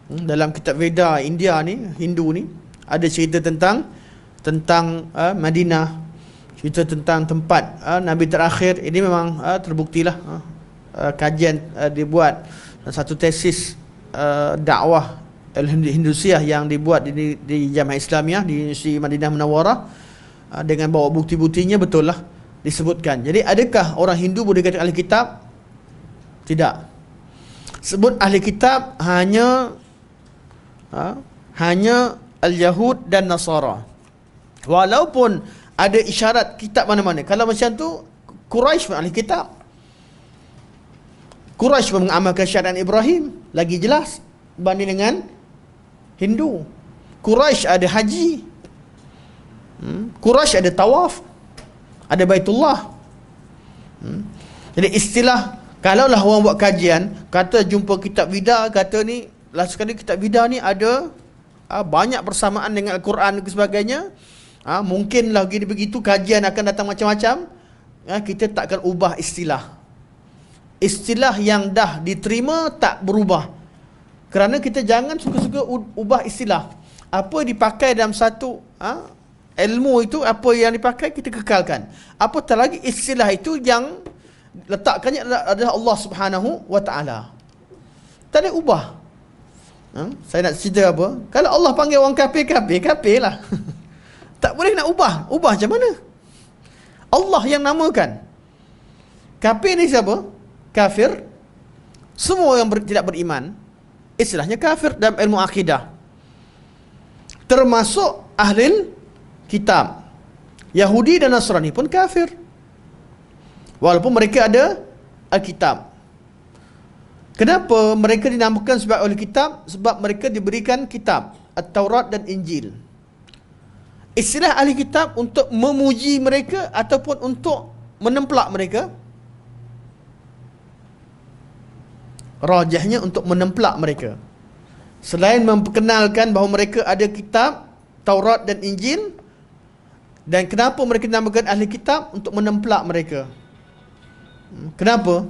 Dalam kitab Veda India ni, Hindu ni, ada cerita tentang Madinah, cerita tentang tempat Nabi terakhir. Ini memang terbuktilah, kajian dibuat, satu tesis dakwah Hindusiah yang dibuat di Jamiah Islamiyah di Universiti Madinah Munawwarah, dengan bawa bukti-buktinya, betul lah disebutkan. Jadi adakah orang Hindu boleh kata ahli kitab? Tidak. Sebut ahli kitab hanya al-Yahud dan Nasara. Walaupun ada isyarat kitab mana-mana. Kalau macam tu, Quraisy pun ahli kitab. Quraisy pun mengamalkan syariat Ibrahim, lagi jelas berbanding dengan Hindu. Quraisy ada haji, Quraisy ada tawaf, ada Baitullah. Jadi istilah, kalaulah orang buat kajian, kata jumpa kitab Veda, kata ni, last sekali kitab Veda ni ada banyak persamaan dengan Al-Quran dan sebagainya, mungkin lagi begitu kajian akan datang macam-macam. Kita takkan ubah istilah. Istilah yang dah diterima tak berubah. Kerana kita jangan suka-suka ubah istilah. Apa dipakai dalam satu ilmu itu, apa yang dipakai kita kekalkan. Apatah lagi istilah itu yang letakkannya adalah Allah Subhanahu wa ta'ala. Tak ada ubah. Saya nak cerita apa? Kalau Allah panggil orang kafir, kafir lah. Tak boleh nak ubah. Ubah macam mana? Allah yang namakan. Kafir ni siapa? Kafir. Semua yang tidak beriman, istilahnya kafir dalam ilmu akidah. Termasuk ahli kitab. Yahudi dan Nasrani pun kafir, walaupun mereka ada Alkitab. Kenapa mereka dinamakan sebagai ahli kitab? Sebab mereka diberikan kitab, At-Taurat dan Injil. Istilah ahli kitab untuk memuji mereka ataupun untuk menemplak mereka? Rajahnya untuk menemplak mereka. Selain memperkenalkan bahawa mereka ada kitab Taurat dan Injil, dan kenapa mereka dinamakan ahli kitab? Untuk menemplak mereka. Kenapa?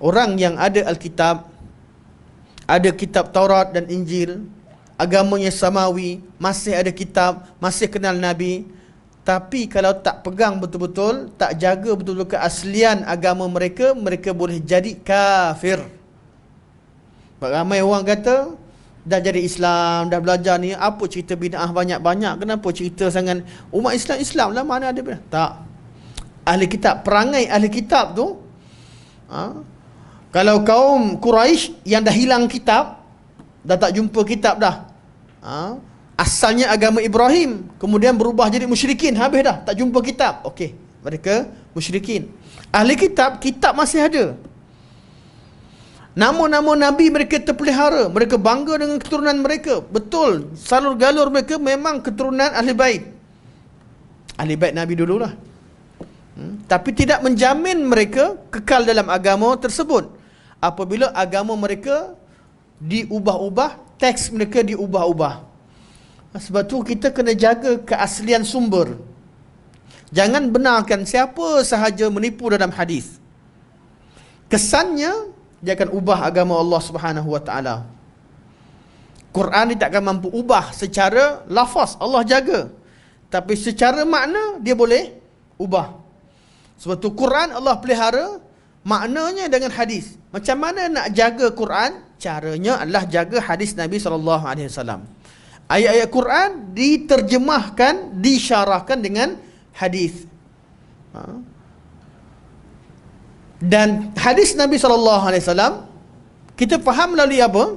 Orang yang ada Alkitab, ada kitab Taurat dan Injil, agamanya samawi, masih ada kitab, masih kenal Nabi, tapi kalau tak pegang betul-betul, tak jaga betul-betul keaslian agama mereka, mereka boleh jadi kafir. Ramai orang kata, dah jadi Islam, dah belajar ni, apa cerita bid'ah banyak-banyak, kenapa cerita sangat umat Islam lah, mana ada bid'ah? Tak. Ahli kitab, perangai ahli kitab tu, kalau kaum Quraisy yang dah hilang kitab, dah tak jumpa kitab dah, asalnya agama Ibrahim, kemudian berubah jadi musyrikin, habis dah, tak jumpa kitab, okey, mereka musyrikin. Ahli kitab, kitab masih ada, nama-nama Nabi mereka terpelihara, mereka bangga dengan keturunan mereka, betul, salur galur mereka memang keturunan ahli bait Nabi dululah. Tapi tidak menjamin mereka kekal dalam agama tersebut. Apabila agama mereka diubah-ubah, teks mereka diubah-ubah. Sebab tu kita kena jaga keaslian sumber. Jangan benarkan siapa sahaja menipu dalam hadis. Kesannya dia akan ubah agama Allah Subhanahu wa taala. Quran dia tak akan mampu ubah secara lafaz, Allah jaga. Tapi secara makna dia boleh ubah. Sebab tu Quran Allah pelihara maknanya dengan hadis. Macam mana nak jaga Quran? Caranya adalah jaga hadis Nabi SAW. Ayat-ayat Quran diterjemahkan, disyarahkan dengan hadis. Dan hadis Nabi SAW kita faham melalui apa?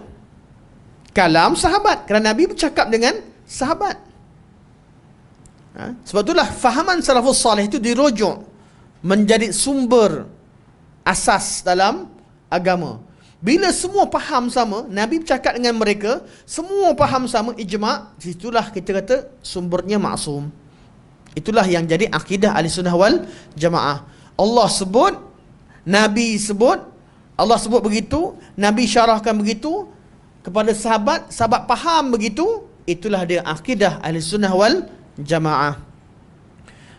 kalam sahabat, kerana Nabi bercakap dengan sahabat. Sebab itulah fahaman salafus salih itu dirujuk menjadi sumber asas dalam agama. Bila semua faham sama, Nabi bercakap dengan mereka, semua faham sama, ijma', situlah kita kata sumbernya maksum. Itulah yang jadi akidah Ahlussunnah wal Jamaah. Allah sebut, Nabi sebut, Allah sebut begitu, Nabi syarahkan begitu kepada sahabat, sahabat faham begitu, itulah dia akidah Ahlussunnah wal Jamaah.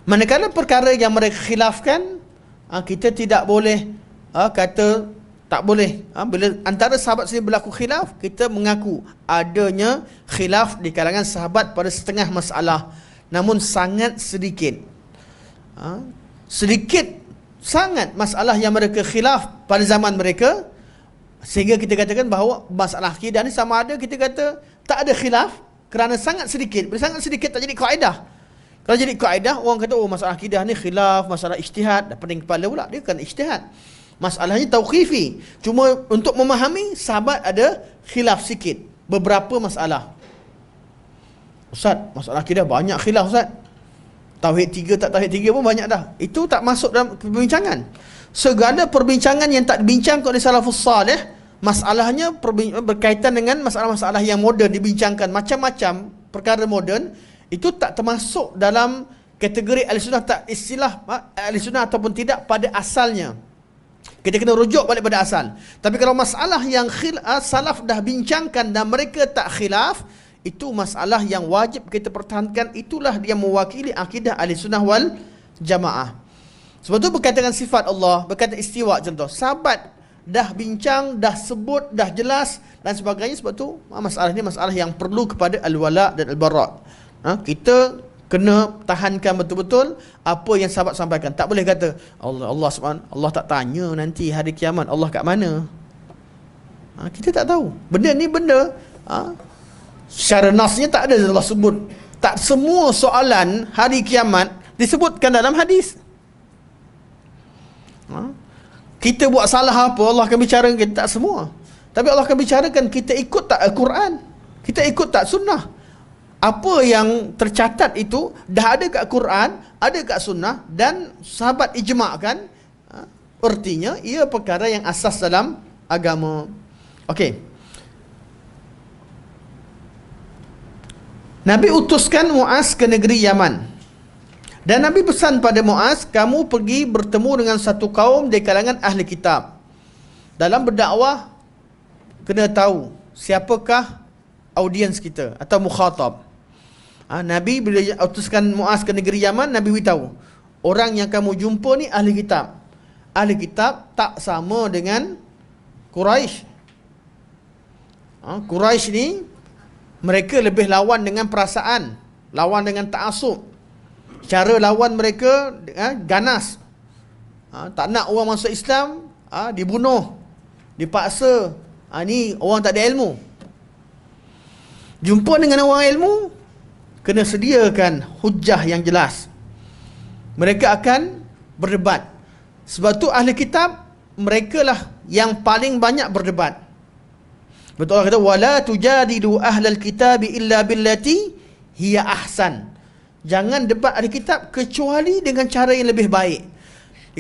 Manakala perkara yang mereka khilafkan, kita tidak boleh kata tak boleh. Bila antara sahabat sendiri berlaku khilaf, kita mengaku adanya khilaf di kalangan sahabat pada setengah masalah, namun sangat sedikit. Sedikit sangat masalah yang mereka khilaf pada zaman mereka, sehingga kita katakan bahawa masalah akidah ni sama ada kita kata tak ada khilaf, kerana sangat sedikit. Bila sangat sedikit tak jadi kaedah. Kalau jadi kaedah, orang kata oh masalah akidah ni khilaf, masalah ijtihad, dah pening kepala pula, dia kan ijtihad. Masalahnya tauqifi. Cuma untuk memahami, sahabat ada khilaf sikit, beberapa masalah. Ustaz, masalah akidah banyak khilaf Ustaz. Tauhid 3 tak tauhid 3 pun banyak dah. Itu tak masuk dalam perbincangan. Segala perbincangan yang tak dibincangkan oleh salafus salih, masalahnya berkaitan dengan masalah-masalah yang moden dibincangkan, macam-macam perkara moden, itu tak termasuk dalam kategori Ahlussunnah, tak istilah Ahlussunnah ataupun tidak pada asalnya. Kita kena rujuk balik pada asal. Tapi kalau masalah yang salaf dah bincangkan dan mereka tak khilaf, itu masalah yang wajib kita pertahankan. Itulah yang mewakili akidah Ahlussunnah wal Jamaah. Sebab tu berkaitan dengan sifat Allah, berkaitan istiwa contoh, sahabat dah bincang, dah sebut, dah jelas dan sebagainya. Sebab tu masalah ini masalah yang perlu kepada al-wala dan al-bara'. Kita kena tahankan betul-betul apa yang sahabat sampaikan. Tak boleh kata Allah subhanahu, Allah tak tanya nanti hari kiamat Allah kat mana. Kita tak tahu. Benda ni benda secara nasnya tak ada Allah sebut. Tak semua soalan hari kiamat disebutkan dalam hadis. Kita buat salah apa, Allah akan bicarakan kita, tak semua. Tapi Allah akan bicarakan kita ikut tak Al-Quran, kita ikut tak sunnah. Apa yang tercatat itu dah ada kat Quran, ada kat sunnah, dan sahabat ijma'kan, artinya ia perkara yang asas dalam agama. Okey. Nabi utuskan Muaz ke negeri Yaman. Dan Nabi pesan pada Muaz, kamu pergi bertemu dengan satu kaum dari kalangan ahli kitab. Dalam berdakwah, kena tahu siapakah audiens kita atau mukhatab. Nabi bila utuskan Muaz ke negeri Yaman, Nabi beritahu, orang yang kamu jumpa ni ahli kitab. Ahli kitab tak sama dengan Quraisy. Quraisy ni mereka lebih lawan dengan perasaan, lawan dengan ta'assub. Cara lawan mereka ganas. Tak nak orang masuk Islam, dibunuh, dipaksa. Ni orang tak ada ilmu. Jumpa dengan orang ilmu, kena sediakan hujah yang jelas. Mereka akan berdebat. Sebab tu ahli kitab, mereka lah yang paling banyak berdebat. Betul Allah kata, wala tujadilu ahlal kitabi illa billati hiya ahsan. Jangan debat ahli kitab kecuali dengan cara yang lebih baik.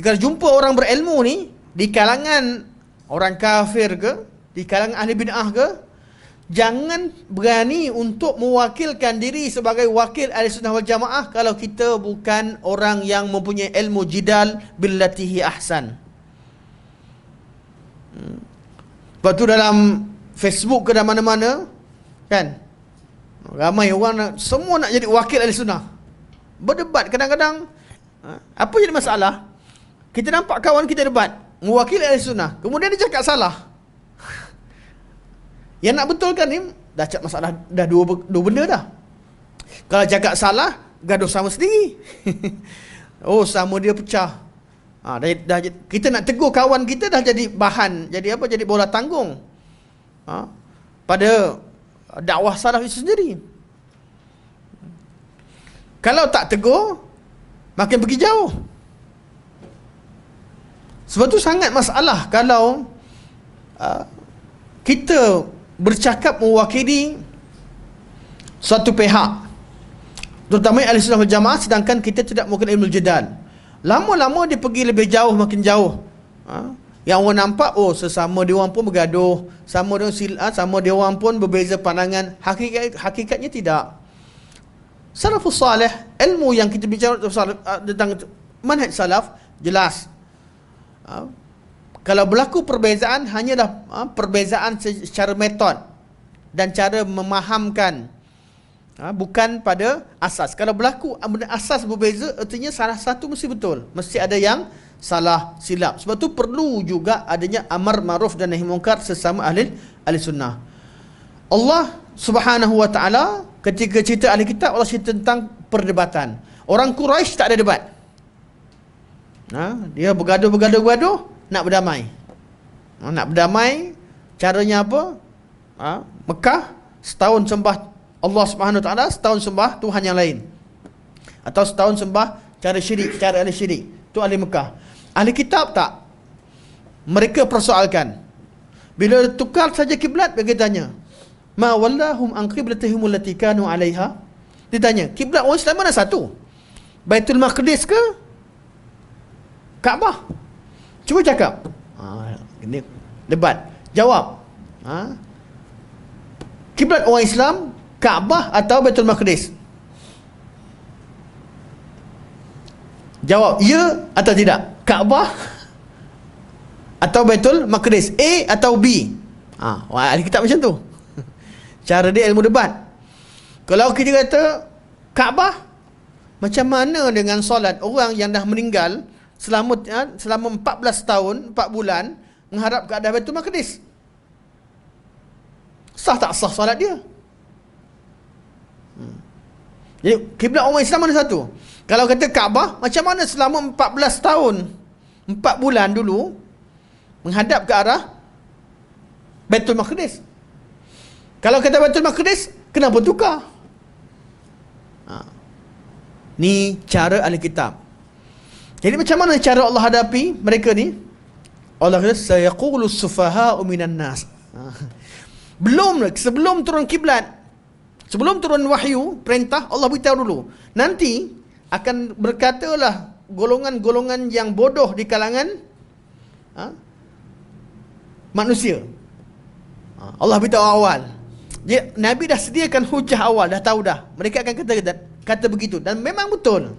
Kalau jumpa orang berilmu ni, di kalangan orang kafir ke, di kalangan ahli bid'ah ke, jangan berani untuk mewakilkan diri sebagai wakil Ahlussunnah wal Jamaah kalau kita bukan orang yang mempunyai ilmu jidal billati hi ahsan. Lepas tu dalam Facebook ke dalam mana-mana kan, ramai orang semua nak jadi wakil Ahlussunnah. Berdebat kadang-kadang. Apa jadi masalah? Kita nampak kawan kita debat, mewakili Ahlussunnah, kemudian dia cakap salah. Yang nak betulkan ni dah cakap masalah, dah dua benda dah. Kalau cakap salah, gaduh sama sendiri. Oh, sama dia pecah. Kita nak tegur kawan kita dah jadi bahan, jadi apa? Jadi bola tanggung. Pada dakwah salaf itu sendiri. Kalau tak tegur, makin pergi jauh. Sebab tu sangat masalah kalau kita bercakap mewakili suatu pihak, terutama ahli sunnah wal jamaah, sedangkan kita tidak mungkin ilmu jadal. Lama-lama dia pergi lebih jauh, makin jauh. Yang orang nampak, oh sesama dia orang pun bergaduh, sama dia orang pun berbeza pandangan. Hakikatnya tidak. Salafus salih, ilmu yang kita bicara tentang manhaj salaf jelas. Kalau berlaku perbezaan, hanyalah perbezaan secara metod dan cara memahamkan, bukan pada asas. Kalau berlaku asas berbeza, artinya salah satu mesti betul, mesti ada yang salah silap. Sebab tu perlu juga adanya amar ma'ruf dan nahi munkar sesama ahli sunnah. Allah Subhanahu wa taala ketika cerita ahli kitab, Allah cerita tentang perdebatan. Orang Quraisy tak ada debat. Dia bergaduh nak berdamai. Nak berdamai, caranya apa? Mekah setahun sembah Allah Subhanahu wa taala, setahun sembah Tuhan yang lain. Atau setahun sembah cara syirik, cara ahli syirik. Itu ahli Mekah. Ahli kitab tak. Mereka persoalkan. Bila tukar saja kiblat, mereka tanya, ma wallahum an qiblatihim allati kanu 'alaiha. Dia tanya, kiblat orang Islam mana satu? Baitul Maqdis ke Kaabah? Cuba cakap. Ini debat. Jawab. Kiblat orang Islam Kaabah atau Baitul Maqdis? Jawab ya atau tidak. Kaabah atau Baitul Maqdis, A atau B. Ahli kitab macam tu. Cara dia ilmu debat. Kalau kita kata Kaabah, macam mana dengan solat orang yang dah meninggal selama 14 tahun 4 bulan menghadap ke arah Baitul Maqdis? Sah tak sah solat dia? Jadi kiblat orang Islam mana satu? Kalau kata Kaabah, macam mana selama 14 tahun 4 bulan dulu menghadap ke arah Baitul Maqdis? Kalau kata Baitul Maqdis, kenapa tukar? Ni cara ahli kitab. Jadi macam mana cara Allah hadapi mereka ni? Allah kata sayaqulu sufaha'u minan nas. Sebelum turun kiblat, sebelum turun wahyu, perintah, Allah beritahu dulu. Nanti akan berkatalah golongan-golongan yang bodoh di kalangan manusia. Allah beritahu awal. Jadi, Nabi dah sediakan hujah awal, dah tahu dah. Mereka akan kata begitu. Dan memang betul.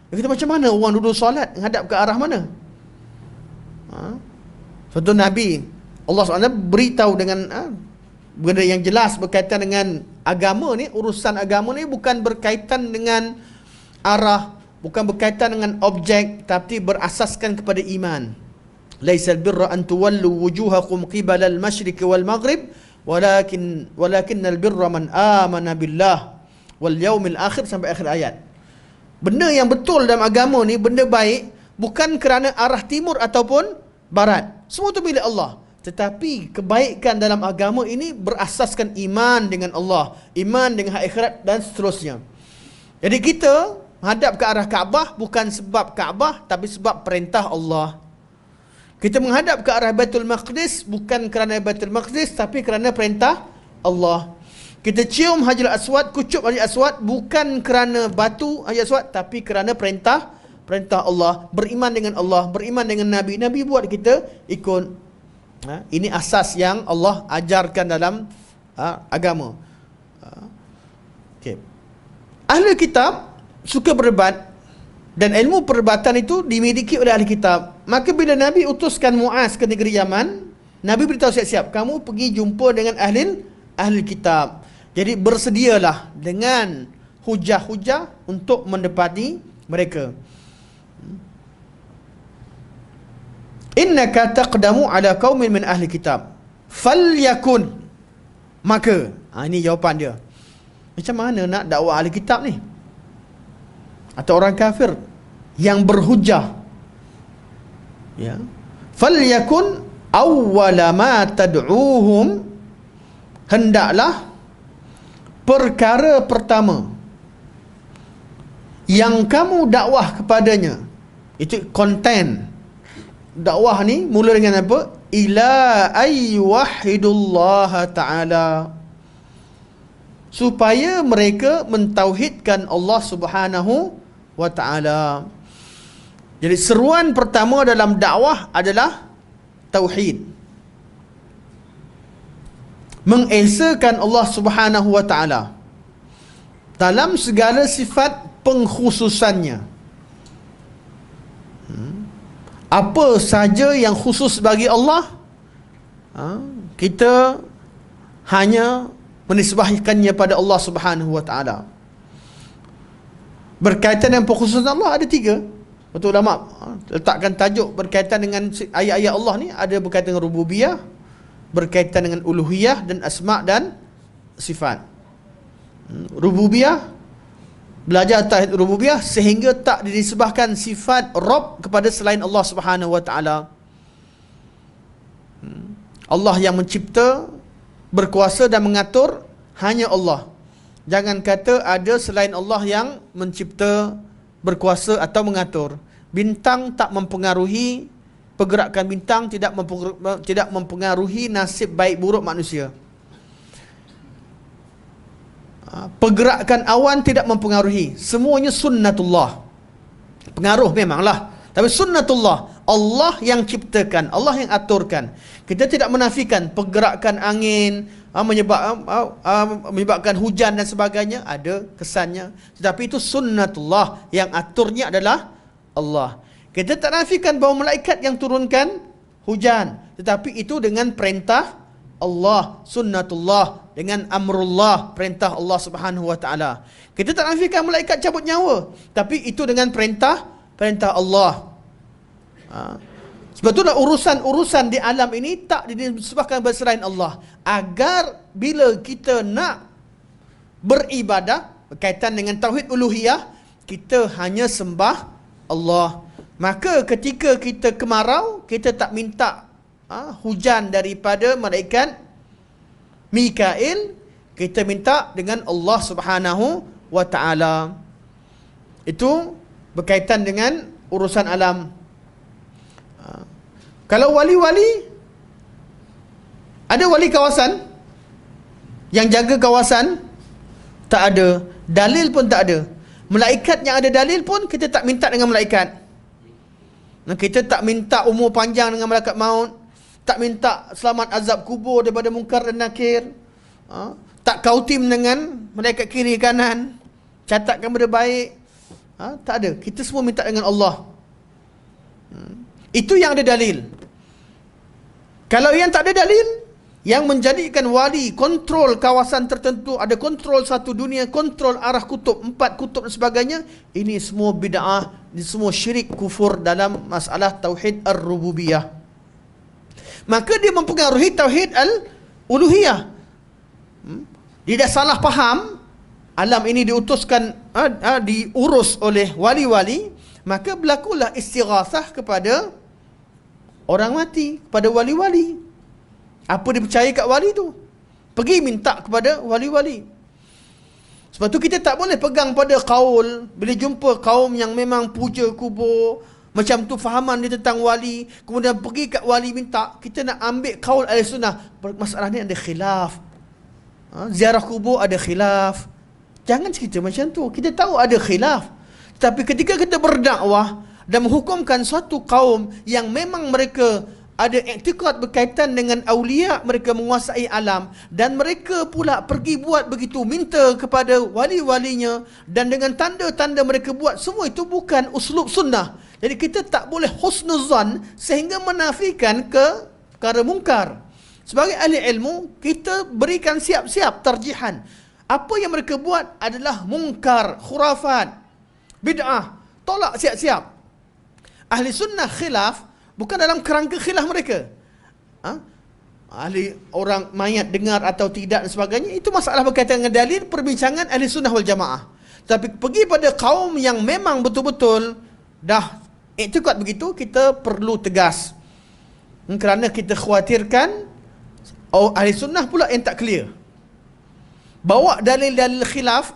Dia kata macam mana orang duduk solat menghadap ke arah mana? Contoh Nabi, Allah SWT beritahu dengan benda yang jelas berkaitan dengan agama ni. Urusan agama ni bukan berkaitan dengan arah, bukan berkaitan dengan objek, tapi berasaskan kepada iman. Laisal birra an tuwallu wujuhakum qibala al-masyriq wal maghrib walakinnal birra man amana billah wal yaumil akhir, sampai akhir ayat. Benda yang betul dalam agama ni, benda baik, bukan kerana arah timur ataupun barat. Semua itu milik Allah. Tetapi kebaikan dalam agama ini berasaskan iman dengan Allah, iman dengan akhirat dan seterusnya. Jadi kita menghadap ke arah Kaabah bukan sebab Kaabah, tapi sebab perintah Allah. Kita menghadap ke arah Baitul Maqdis bukan kerana Baitul Maqdis, tapi kerana perintah Allah. Kita cium Hajar Aswad, kucup Hajar Aswad bukan kerana batu Hajar Aswad, tapi kerana perintah Allah. Beriman dengan Allah, beriman dengan Nabi. Nabi buat, kita ikut. Ini asas yang Allah ajarkan dalam agama. Okay. Ahli kitab suka berdebat, dan ilmu perdebatan itu dimiliki oleh ahli kitab. Maka bila Nabi utuskan Muaz ke negeri Yaman, Nabi beritahu siap-siap, kamu pergi jumpa dengan ahli kitab. Jadi bersedialah dengan hujah-hujah untuk mendepati mereka. Innaka taqdamu ala qaumin min ahli kitab falyakun, maka ini jawapan dia. Macam mana nak dakwah ahli kitab ni atau orang kafir yang berhujah? Ya, falyakun awwala ma tad'uhum, hendaklah perkara pertama yang kamu dakwah kepadanya. Itu konten dakwah ni mula dengan apa? ila ay wahidullah ta'ala, supaya mereka mentauhidkan Allah Subhanahu wa ta'ala. Jadi seruan pertama dalam dakwah adalah tauhid, mengesakan Allah Subhanahu wa ta'ala dalam segala sifat pengkhususannya. Apa saja yang khusus bagi Allah, kita hanya menisbahkannya pada Allah Subhanahu wa ta'ala. Berkaitan dengan pengkhususan Allah ada 3. Betul ulama letakkan tajuk berkaitan dengan ayat-ayat Allah ni, ada berkaitan dengan rububiyah, berkaitan dengan uluhiyah dan asma' dan sifat. Rububiyah, belajar tauhid rububiyah sehingga tak dinisbahkan sifat Rabb kepada selain Allah Subhanahu wa ta'ala. Allah yang mencipta, berkuasa dan mengatur hanya Allah. Jangan kata ada selain Allah yang mencipta, berkuasa atau mengatur. Bintang tak mempengaruhi, pergerakan bintang tidak mempengaruhi nasib baik buruk manusia. Pergerakan awan tidak mempengaruhi. Semuanya sunnatullah. Pengaruh memanglah, tapi sunnatullah. Allah yang ciptakan, Allah yang aturkan. Kita tidak menafikan pergerakan angin menyebabkan hujan dan sebagainya, ada kesannya, tetapi itu sunnatullah, yang aturnya adalah Allah. Kita tak nafikan bahawa malaikat yang turunkan hujan, tetapi itu dengan perintah Allah, sunnatullah, dengan amrullah, perintah Allah Subhanahu wa ta'ala. Kita tak nafikan malaikat cabut nyawa, tapi itu dengan perintah Allah. Sebab itulah urusan-urusan di alam ini tak disebabkan berselain Allah, agar bila kita nak beribadah berkaitan dengan tauhid uluhiyah, kita hanya sembah Allah. Maka ketika kita kemarau, kita tak minta hujan daripada malaikat Mikail, kita minta dengan Allah Subhanahu wa ta'ala. Itu berkaitan dengan urusan alam. Kalau wali-wali, ada wali kawasan yang jaga kawasan, tak ada. Dalil pun tak ada. Malaikat yang ada dalil pun kita tak minta dengan malaikat. Kita tak minta umur panjang dengan malaikat maut, tak minta selamat azab kubur daripada munkar dan nakir, tak kautim dengan malaikat kiri kanan, catatkan benda baik, tak ada. Kita semua minta dengan Allah. Itu yang ada dalil. Kalau yang tak ada dalil, yang menjadikan wali kontrol kawasan tertentu, ada kontrol satu dunia, kontrol arah kutub, 4 kutub dan sebagainya, ini semua bid'ah, ini semua syirik kufur dalam masalah tauhid ar-rububiyah. Maka dia mempengaruhi tauhid al-uluhiyah. Dia dah salah faham, alam ini diurus oleh wali-wali, maka berlakulah istighathah kepada orang mati, kepada wali-wali. Apa dia percaya kat wali tu, pergi minta kepada wali-wali. Sebab tu kita tak boleh pegang pada kaul. Bila jumpa kaum yang memang puja kubur, macam tu fahaman dia tentang wali, kemudian pergi kat wali minta, kita nak ambil kaul ahli sunnah, masalah ni ada khilaf. Ziarah kubur ada khilaf. Jangan cerita macam tu. Kita tahu ada khilaf, tapi ketika kita berdakwah dan menghukumkan suatu kaum yang memang mereka ada iktikad berkaitan dengan awliya, mereka menguasai alam, dan mereka pula pergi buat begitu, minta kepada wali-walinya, dan dengan tanda-tanda mereka buat, semua itu bukan uslub sunnah. Jadi kita tak boleh husnuzan sehingga menafikan ke perkara mungkar. Sebagai ahli ilmu, kita berikan siap-siap tarjihan. Apa yang mereka buat adalah mungkar, khurafat, bid'ah, tolak siap-siap. Ahli sunnah khilaf bukan dalam kerangka khilaf mereka. Ahli orang mayat dengar atau tidak dan sebagainya, itu masalah berkaitan dengan dalil, perbincangan ahli sunnah wal jamaah. Tapi pergi pada kaum yang memang betul-betul dah iktikad begitu, kita perlu tegas. Kerana kita khawatirkan ahli sunnah pula yang tak clear. Bawa dalil-dalil khilaf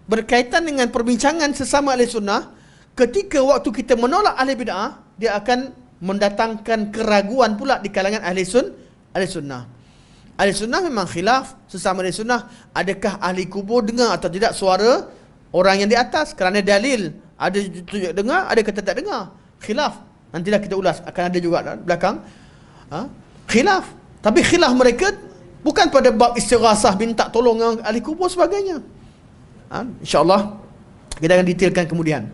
berkaitan dengan perbincangan sesama ahli sunnah, ketika waktu kita menolak ahli bid'ah, dia akan mendatangkan keraguan pula di kalangan ahli sunnah. Ahli sunnah memang khilaf sesama ahli sunnah, adakah ahli kubur dengar atau tidak suara orang yang di atas kerana dalil. Ada tunjuk dengar, ada kata tak dengar. Khilaf. Nantilah kita ulas, akan ada juga belakang. Khilaf. Tapi khilaf mereka bukan pada bab istighasah, minta tolong dengan ahli kubur sebagainya. InsyaAllah kita akan detailkan kemudian.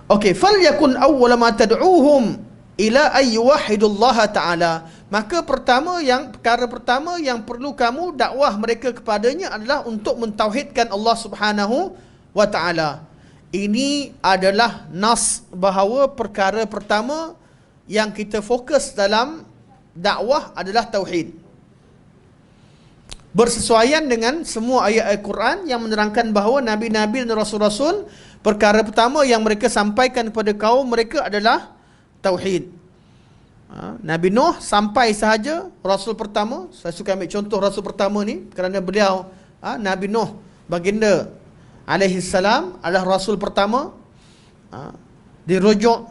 Okey, fal yakun awwala ma tad'uuhum ila ay yuwahhidullaha ta'ala. Maka perkara pertama yang perlu kamu dakwah mereka kepadanya adalah untuk mentauhidkan Allah Subhanahu wa ta'ala. Ini adalah nas bahawa perkara pertama yang kita fokus dalam dakwah adalah tauhid. Bersesuaian dengan semua ayat Al-Quran yang menerangkan bahawa nabi-nabi dan rasul-rasul, perkara pertama yang mereka sampaikan kepada kaum mereka adalah tauhid. Nabi Nuh sampai sahaja rasul pertama. Saya suka ambil contoh rasul pertama ni kerana beliau, Nabi Nuh baginda alaihi salam adalah rasul pertama. Dirujuk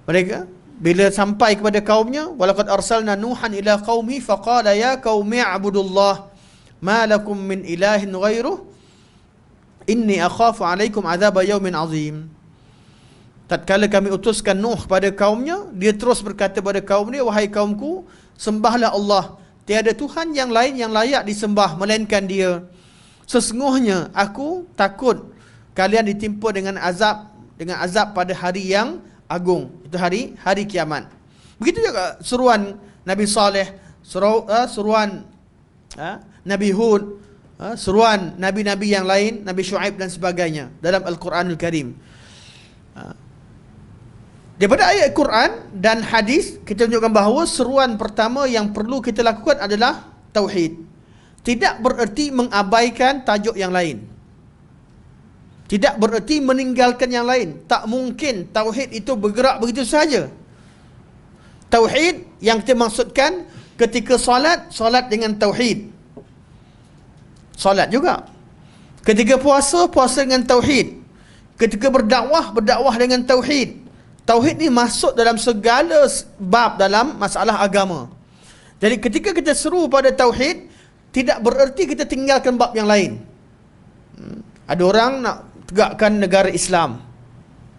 mereka bila sampai kepada kaumnya, walaqad arsalna nuhan ila qaumi faqala ya qaumi a'budullah ma lakum min ilahin ghairuh inni akhafu alaikum azab yaumin azim. Tatkala kami utuskan Nuh kepada kaumnya, dia terus berkata kepada kaum dia, wahai kaumku, sembahlah Allah, tiada Tuhan yang lain yang layak disembah melainkan Dia. Sesungguhnya aku takut kalian ditimpa dengan azab pada hari yang agung, itu hari kiamat. Begitu juga seruan Nabi Saleh, seruan Nabi Hud, seruan nabi-nabi yang lain, Nabi Syuaib dan sebagainya dalam Al-Quranul Karim. Daripada ayat Quran dan hadis, kita tunjukkan bahawa seruan pertama yang perlu kita lakukan adalah tauhid. Tidak bererti mengabaikan tajuk yang lain. Tidak bererti meninggalkan yang lain. Tak mungkin tauhid itu bergerak begitu saja. Tauhid yang kita maksudkan ketika solat dengan tauhid. Solat juga. Ketika puasa dengan tauhid. Ketika berdakwah dengan tauhid. Tauhid ni masuk dalam segala bab dalam masalah agama. Jadi ketika kita seru pada tauhid, tidak bererti kita tinggalkan bab yang lain. Ada orang nak tegakkan negara Islam.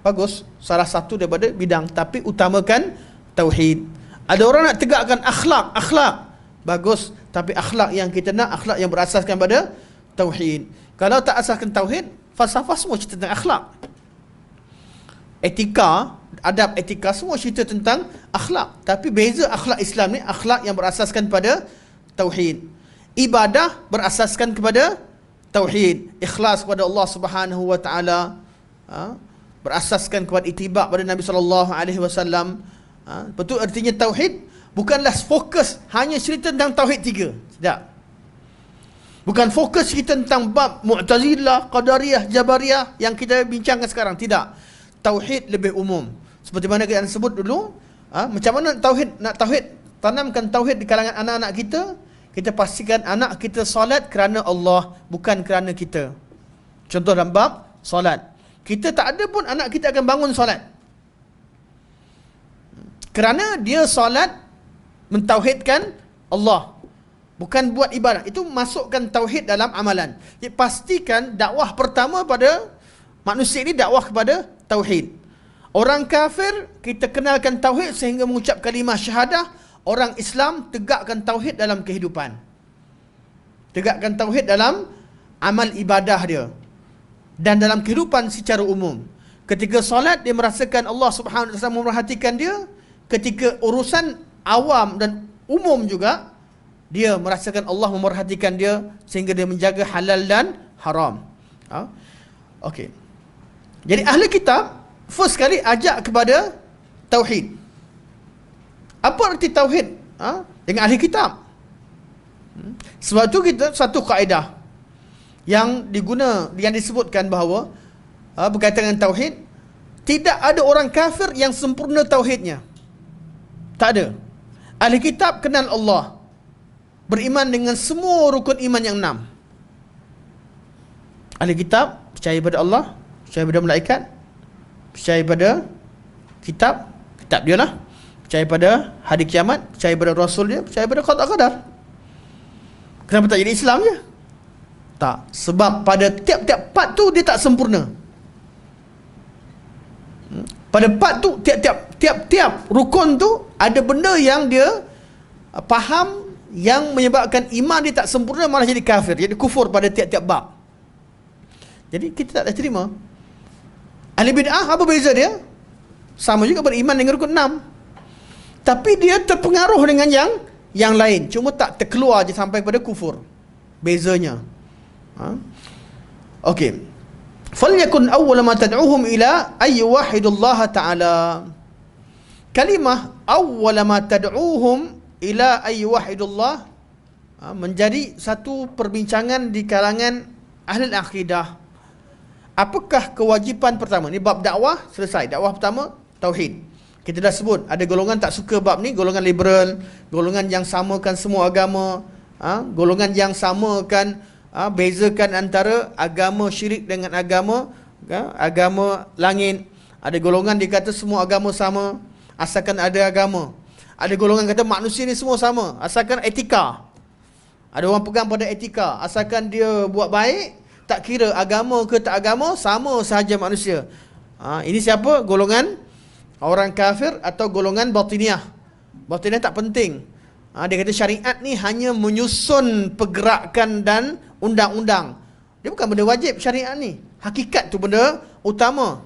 Bagus, salah satu daripada bidang, tapi utamakan tauhid. Ada orang nak tegakkan akhlak. Bagus, tapi akhlak yang kita nak akhlak yang berasaskan pada tauhid. Kalau tak asaskan tauhid, falsafah semua cerita tentang akhlak. Adab etika semua cerita tentang akhlak. Tapi beza akhlak Islam ni, akhlak yang berasaskan pada tauhid. Ibadah berasaskan kepada tauhid. Ikhlas kepada Allah Subhanahu wa taala, berasaskan kepada ittiba' pada Nabi sallallahu alaihi wasallam. Betul artinya tauhid bukanlah fokus hanya cerita tentang tauhid 3. Tidak. Bukan fokus cerita tentang bab Mu'tazilah, Qadariyah, Jabariyah yang kita bincangkan sekarang. Tidak. Tauhid lebih umum. Seperti mana kita sebut dulu, macam mana nak tanamkan tauhid di kalangan anak-anak kita. Kita pastikan anak kita solat kerana Allah, bukan kerana kita. Contoh dalam bab solat, kita tak ada pun anak kita akan bangun solat kerana dia solat mentauhidkan Allah, bukan buat ibadah. Itu masukkan tauhid dalam amalan. Jadi pastikan dakwah pertama pada manusia ini dakwah kepada tauhid. Orang kafir kita kenalkan tauhid sehingga mengucap kalimah syahadah. Orang Islam tegakkan tauhid dalam kehidupan. Tegakkan tauhid dalam amal ibadah dia dan dalam kehidupan secara umum. Ketika solat dia merasakan Allah Subhanahu wa taala memerhatikan dia. Ketika urusan awam dan umum juga dia merasakan Allah memerhatikan dia sehingga dia menjaga halal dan haram. Okey. Jadi ahli kitab first kali ajak kepada tauhid. Apa arti tauhid? Dengan ahli kitab. Sebab tu kita satu kaedah yang disebutkan bahawa berkaitan dengan tauhid, tidak ada orang kafir yang sempurna tauhidnya. Tak ada. Ahli kitab kenal Allah, beriman dengan semua rukun iman yang 6. Ahli kitab percaya pada Allah, percaya pada malaikat, percaya pada kitab, kitab dia lah, percaya pada hari kiamat, percaya pada rasul dia, percaya pada qada qadar. Kenapa tak jadi Islam je? Tak, sebab pada tiap-tiap part tu dia tak sempurna. Pada part tu, tiap-tiap rukun tu ada benda yang dia faham, yang menyebabkan iman dia tak sempurna, malah jadi kafir, jadi kufur pada tiap-tiap bab. Jadi kita tak boleh terima. Ahli bid'ah, apa beza dia? Sama juga beriman dengan rukun 6, tapi dia terpengaruh dengan yang lain, cuma tak terkeluar je sampai pada kufur. Bezanya. Okey. Falyakun awwal ma tad'uhum ila ay yuwahhidullaha ta'ala. Kalimah awwal ma tad'uhum ila ay yuwahhidullah menjadi satu perbincangan di kalangan ahli akidah. Apakah kewajipan pertama? Ni bab dakwah selesai. Dakwah pertama tauhid. Kita dah sebut ada golongan tak suka bab ni, golongan liberal, golongan yang samakan semua agama, golongan yang samakan bezakan antara agama syirik dengan agama langit. Ada golongan dia kata semua agama sama asalkan ada agama. Ada golongan kata manusia ni semua sama asalkan etika. Ada orang pegang pada etika, asalkan dia buat baik, tak kira agama ke tak agama, sama sahaja manusia. Ini siapa? Golongan orang kafir atau golongan batiniah. Batiniah tak penting. Dia kata syariat ni hanya menyusun pergerakan dan undang-undang. Dia bukan benda wajib syariat ni. Hakikat tu benda utama.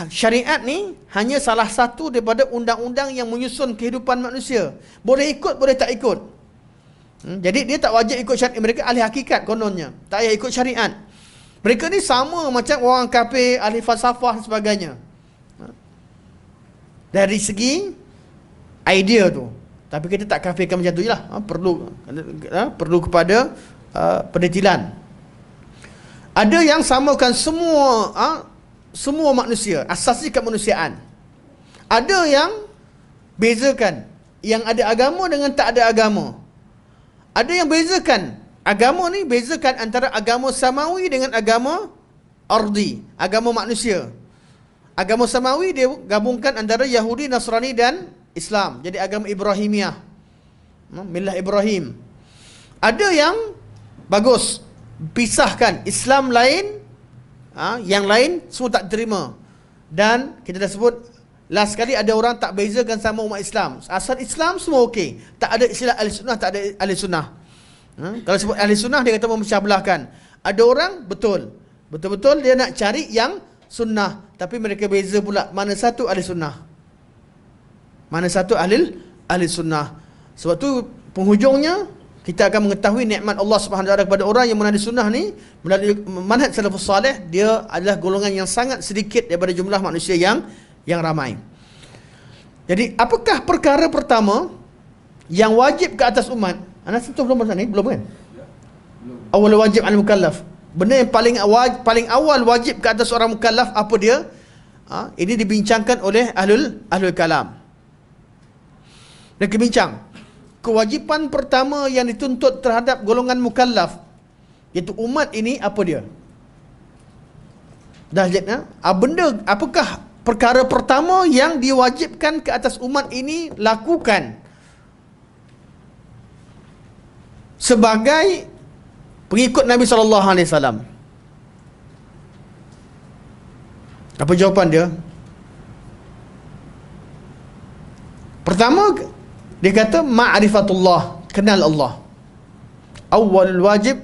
Syariat ni hanya salah satu daripada undang-undang yang menyusun kehidupan manusia. Boleh ikut, boleh tak ikut. Jadi dia tak wajib ikut syariat. Mereka ahli hakikat kononnya, tak payah ikut syariat. Mereka ni sama macam orang kafir, ahli falsafah dan sebagainya. Dari segi idea tu. Tapi kita tak kafirkan macam tu je lah. Perlu kepada pendetilan. Ada yang samakan semua manusia, asasnya kemanusiaan. Ada yang bezakan, yang ada agama dengan tak ada agama. Ada yang bezakan, agama ni bezakan antara agama samawi dengan agama ardi, agama manusia. Agama samawi dia gabungkan antara Yahudi, Nasrani dan Islam. Jadi agama Ibrahimiyah, millah Ibrahim. Ada yang bagus, pisahkan Islam lain, yang lain semua tak terima. Dan kita dah sebut last kali, ada orang tak bezakan sama umat Islam. Asal Islam semua okey, tak ada istilah ahli sunnah, tak ada ahli sunnah. Kalau sebut ahli sunnah dia kata memecah belahkan. Ada orang betul-betul dia nak cari yang sunnah, tapi mereka beza pula mana satu ahli sunnah, mana satu ahli sunnah. Sebab tu penghujungnya kita akan mengetahui nikmat Allah Subhanahu Wa Taala kepada orang yang menadi sunnah ni melalui manhaj salafus salih. Dia adalah golongan yang sangat sedikit daripada jumlah manusia yang ramai. Jadi apakah perkara pertama yang wajib ke atas umat? Anda sentuh belum pasal ni? Belum kan? Awal wajib al mukallaf. Benda yang paling awal wajib ke atas orang mukallaf apa dia? Ini dibincangkan oleh ahlul kalam. Mereka bincang kewajipan pertama yang dituntut terhadap golongan mukallaf, iaitu umat ini, apa dia? Dah lihat apakah perkara pertama yang diwajibkan ke atas umat ini lakukan sebagai pengikut Nabi SAW? Apa jawapan dia? Pertama, dia kata ma'rifatullah, kenal Allah. Awwalul wajib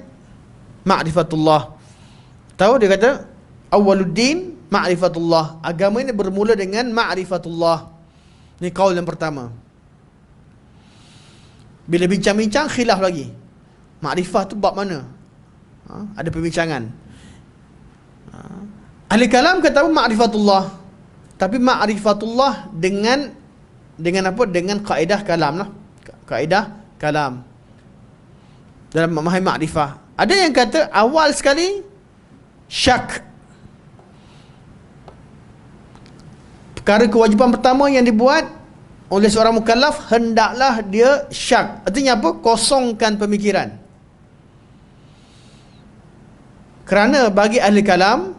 ma'rifatullah. Tahu dia kata awwaluddin ma'rifatullah. Agama ini bermula dengan ma'rifatullah. Ini kaul yang pertama. Bila bincang-bincang khilaf lagi. Ma'rifah tu bab mana? Ada perbincangan. Ahli kalam kata ma'rifatullah. Tapi ma'rifatullah dengan apa? Dengan kaedah kalam lah. Kaedah kalam dalam memahami makrifah. Ada yang kata awal sekali syak. Perkara kewajipan pertama yang dibuat oleh seorang mukallaf, hendaklah dia syak. Artinya apa? Kosongkan pemikiran. Kerana bagi ahli kalam,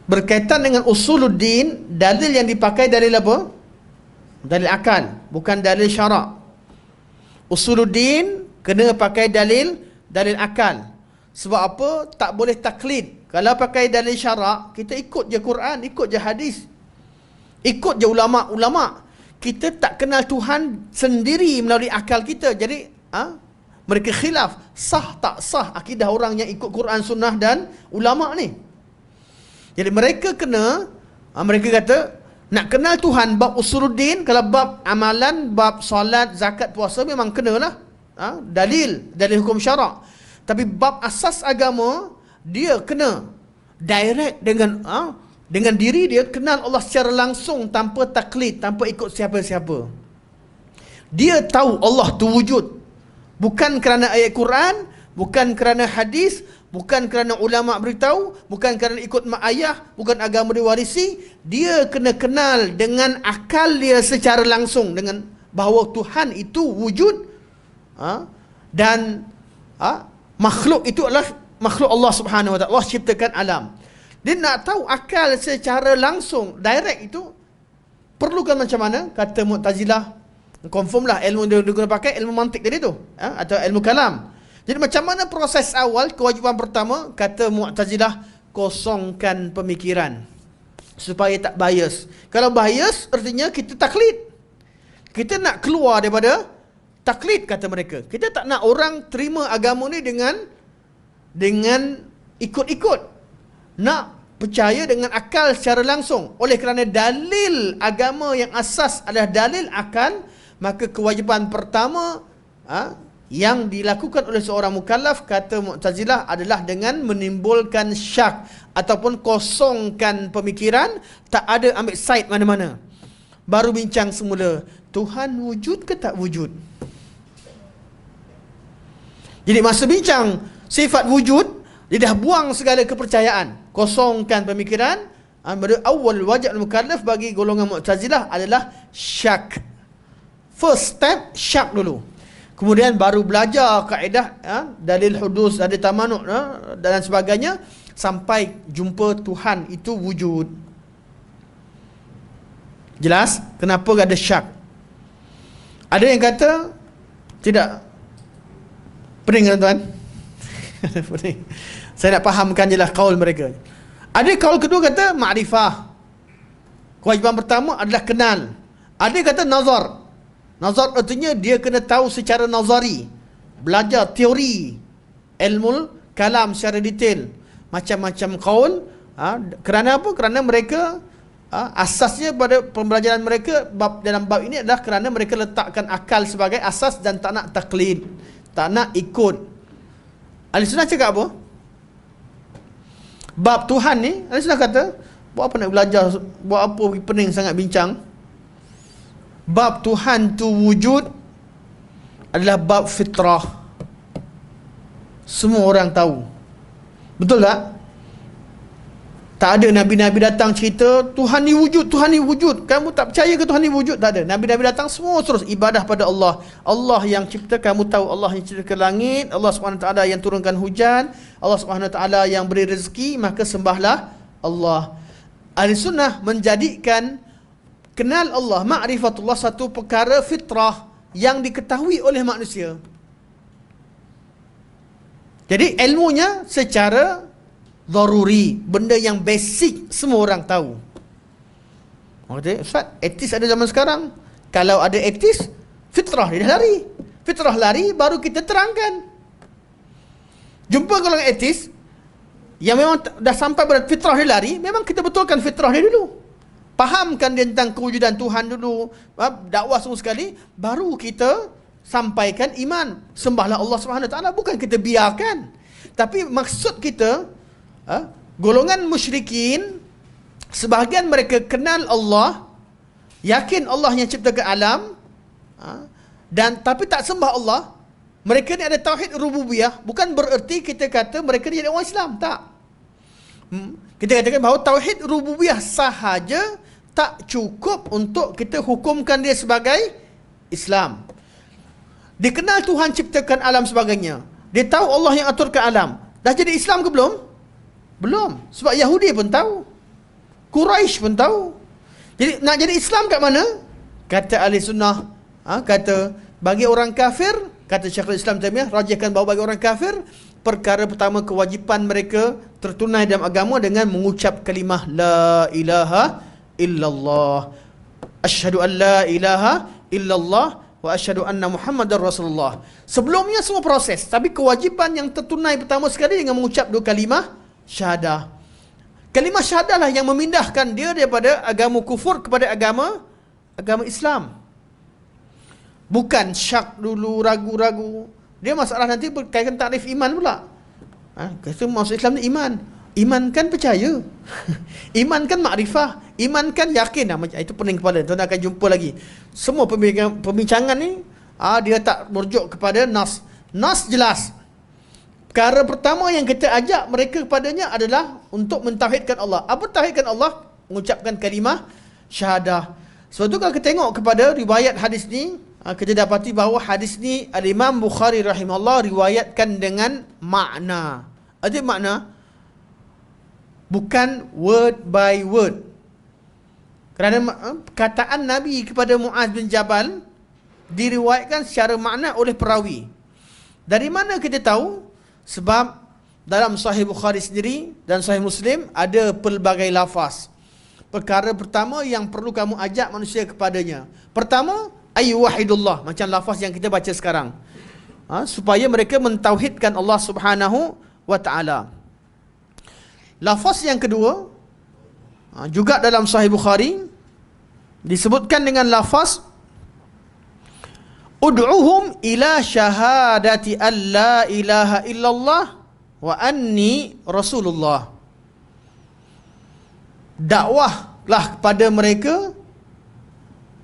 berkaitan dengan usuluddin, dalil yang dipakai dalil apa? Dalil akal, bukan dalil syarak. Usuluddin kena pakai dalil akal. Sebab apa? Tak boleh taklid. Kalau pakai dalil syarak, kita ikut je Quran, ikut je hadis, ikut je ulama'-ulama'. Kita tak kenal Tuhan sendiri melalui akal kita. Jadi mereka khilaf sah tak sah akidah orang yang ikut Quran, sunnah dan ulama' ni. Jadi mereka kena, mereka kata nak kenal Tuhan bab usuluddin. Kalau bab amalan, bab solat, zakat, puasa memang kenalah dalil hukum syarak. Tapi bab asas agama dia kena direct dengan diri dia, kenal Allah secara langsung tanpa taklid, tanpa ikut siapa-siapa. Dia tahu Allah tu wujud, bukan kerana ayat Quran, bukan kerana hadis, bukan kerana ulama' beritahu, bukan kerana ikut mak ayah, bukan agama diwarisi. Dia kena kenal dengan akal dia secara langsung, dengan bahawa Tuhan itu wujud, dan makhluk itu adalah makhluk Allah Subhanahu Wa Taala. Allah ciptakan alam. Dia nak tahu akal secara langsung, direct itu perlukan macam mana? Kata Mu'tazilah, confirm lah ilmu dia guna pakai ilmu mantik tadi tu, atau ilmu kalam. Jadi macam mana proses awal? Kewajipan pertama, kata Mu'tazilah, kosongkan pemikiran supaya tak bias. Kalau bias artinya kita taklid. Kita nak keluar daripada taklid, kata mereka. Kita tak nak orang terima agama ni dengan ikut-ikut. Nak percaya dengan akal secara langsung. Oleh kerana dalil agama yang asas adalah dalil akal, maka kewajipan pertama yang dilakukan oleh seorang mukallaf, kata Mu'tazilah, adalah dengan menimbulkan syak ataupun kosongkan pemikiran. Tak ada ambil side mana-mana. Baru bincang semula, Tuhan wujud ke tak wujud? Jadi masa bincang sifat wujud, dia dah buang segala kepercayaan, kosongkan pemikiran. Awal wajib mukallaf bagi golongan Mu'tazilah adalah syak. First step, syak dulu. Kemudian baru belajar kaedah dalil hudus, dalil tamanuk dan sebagainya, sampai jumpa Tuhan itu wujud. Jelas kenapa ada syak? Ada yang kata tidak. Pening kan tuan? Pening. Saya nak fahamkan je lah kaul mereka. Ada kaul kedua kata ma'rifah. Kewajipan pertama adalah kenal. Ada yang kata nazar. Nazar artinya dia kena tahu secara nazari, belajar teori ilmu kalam secara detail. Macam-macam kaul. Kerana apa? Kerana mereka asasnya pada pembelajaran mereka dalam bab ini adalah kerana mereka letakkan akal sebagai asas dan tak nak taklid, tak nak ikut. Ahli Sunnah cakap apa? Bab Tuhan ni, Ahli Sunnah kata, buat apa nak belajar, buat apa pening sangat bincang? Bab Tuhan tu wujud adalah bab fitrah. Semua orang tahu. Betul tak? Tak ada Nabi-Nabi datang cerita Tuhan ni wujud, Tuhan ni wujud. Kamu tak percaya ke Tuhan ni wujud? Tak ada. Nabi-Nabi datang semua terus ibadah pada Allah. Allah yang cipta, kamu tahu Allah yang cipta langit, Allah SWT yang turunkan hujan, Allah SWT yang beri rezeki, maka sembahlah Allah. Ahli Sunnah menjadikan kenal Allah, ma'rifatullah, satu perkara fitrah yang diketahui oleh manusia. Jadi ilmunya secara daruri, benda yang basic semua orang tahu. Maksudnya, Ustaz, etis ada zaman sekarang. Kalau ada etis, fitrah dia dah lari. Fitrah lari, baru kita terangkan. Jumpa golongan etis yang memang dah sampai pada fitrah dia lari, memang kita betulkan fitrah dia dulu. Fahamkan dia tentang kewujudan Tuhan dulu, dakwah semua sekali, baru kita sampaikan iman. Sembahlah Allah SWT, bukan kita biarkan. Tapi maksud kita, golongan musyrikin, sebahagian mereka kenal Allah, yakin Allah yang ciptakan alam, dan tapi tak sembah Allah. Mereka ni ada tauhid rububiyah. Bukan bererti kita kata mereka ni jadi orang Islam, tak. Kita katakan bahawa tauhid rububiyah sahaja tak cukup untuk kita hukumkan dia sebagai Islam. Dia kenal Tuhan ciptakan alam sebagainya, dia tahu Allah yang aturkan alam. Dah jadi Islam ke belum? Belum. Sebab Yahudi pun tahu, Quraisy pun tahu. Jadi nak jadi Islam kat mana? Kata ahli sunnah, kata bagi orang kafir, kata Syekhul Islam Taimiyah, rajihkan bahawa bagi orang kafir, perkara pertama kewajipan mereka tertunai dalam agama dengan mengucap kalimah la ilaha illallah. Asyhadu an la ilaha illallah wa asyhadu anna Muhammadar Rasulullah. Sebelumnya semua proses, tapi kewajipan yang tertunai pertama sekali dengan mengucap dua kalimah syahadah. Kalimah syahadah lah yang memindahkan dia daripada agama kufur kepada agama Islam. Bukan syak dulu, ragu-ragu. Dia masalah nanti berkaitan takrif iman pula. Kata maksud Islam ni iman. Iman kan percaya. Iman kan makrifah. Iman kan yakin. Macam itu pening kepala. Tuan akan jumpa lagi. Semua pembincangan ni dia tak merujuk kepada nas. Nas jelas. Perkara pertama yang kita ajak mereka kepadanya adalah untuk mentauhidkan Allah. Apa tauhidkan Allah? Mengucapkan kalimah syahadah. Sebab tu kalau kita tengok kepada riwayat hadis ni, kita dapati bahawa hadis ni Al-Imam Bukhari rahimahullah riwayatkan dengan makna. Ada makna? Bukan word by word. Kerana perkataan Nabi kepada Muaz bin Jabal diriwayatkan secara makna oleh perawi. Dari mana kita tahu? Sebab dalam Sahih Bukhari sendiri dan Sahih Muslim ada pelbagai lafaz. Perkara pertama yang perlu kamu ajak manusia kepadanya, pertama, ayyuhidullah, macam lafaz yang kita baca sekarang, supaya mereka mentauhidkan Allah Subhanahu wa ta'ala. Lafaz yang kedua, juga dalam Sahih Bukhari disebutkan dengan lafaz ud'uhum ila syahadati an la ilaha illallah wa anni Rasulullah. Dakwahlah kepada mereka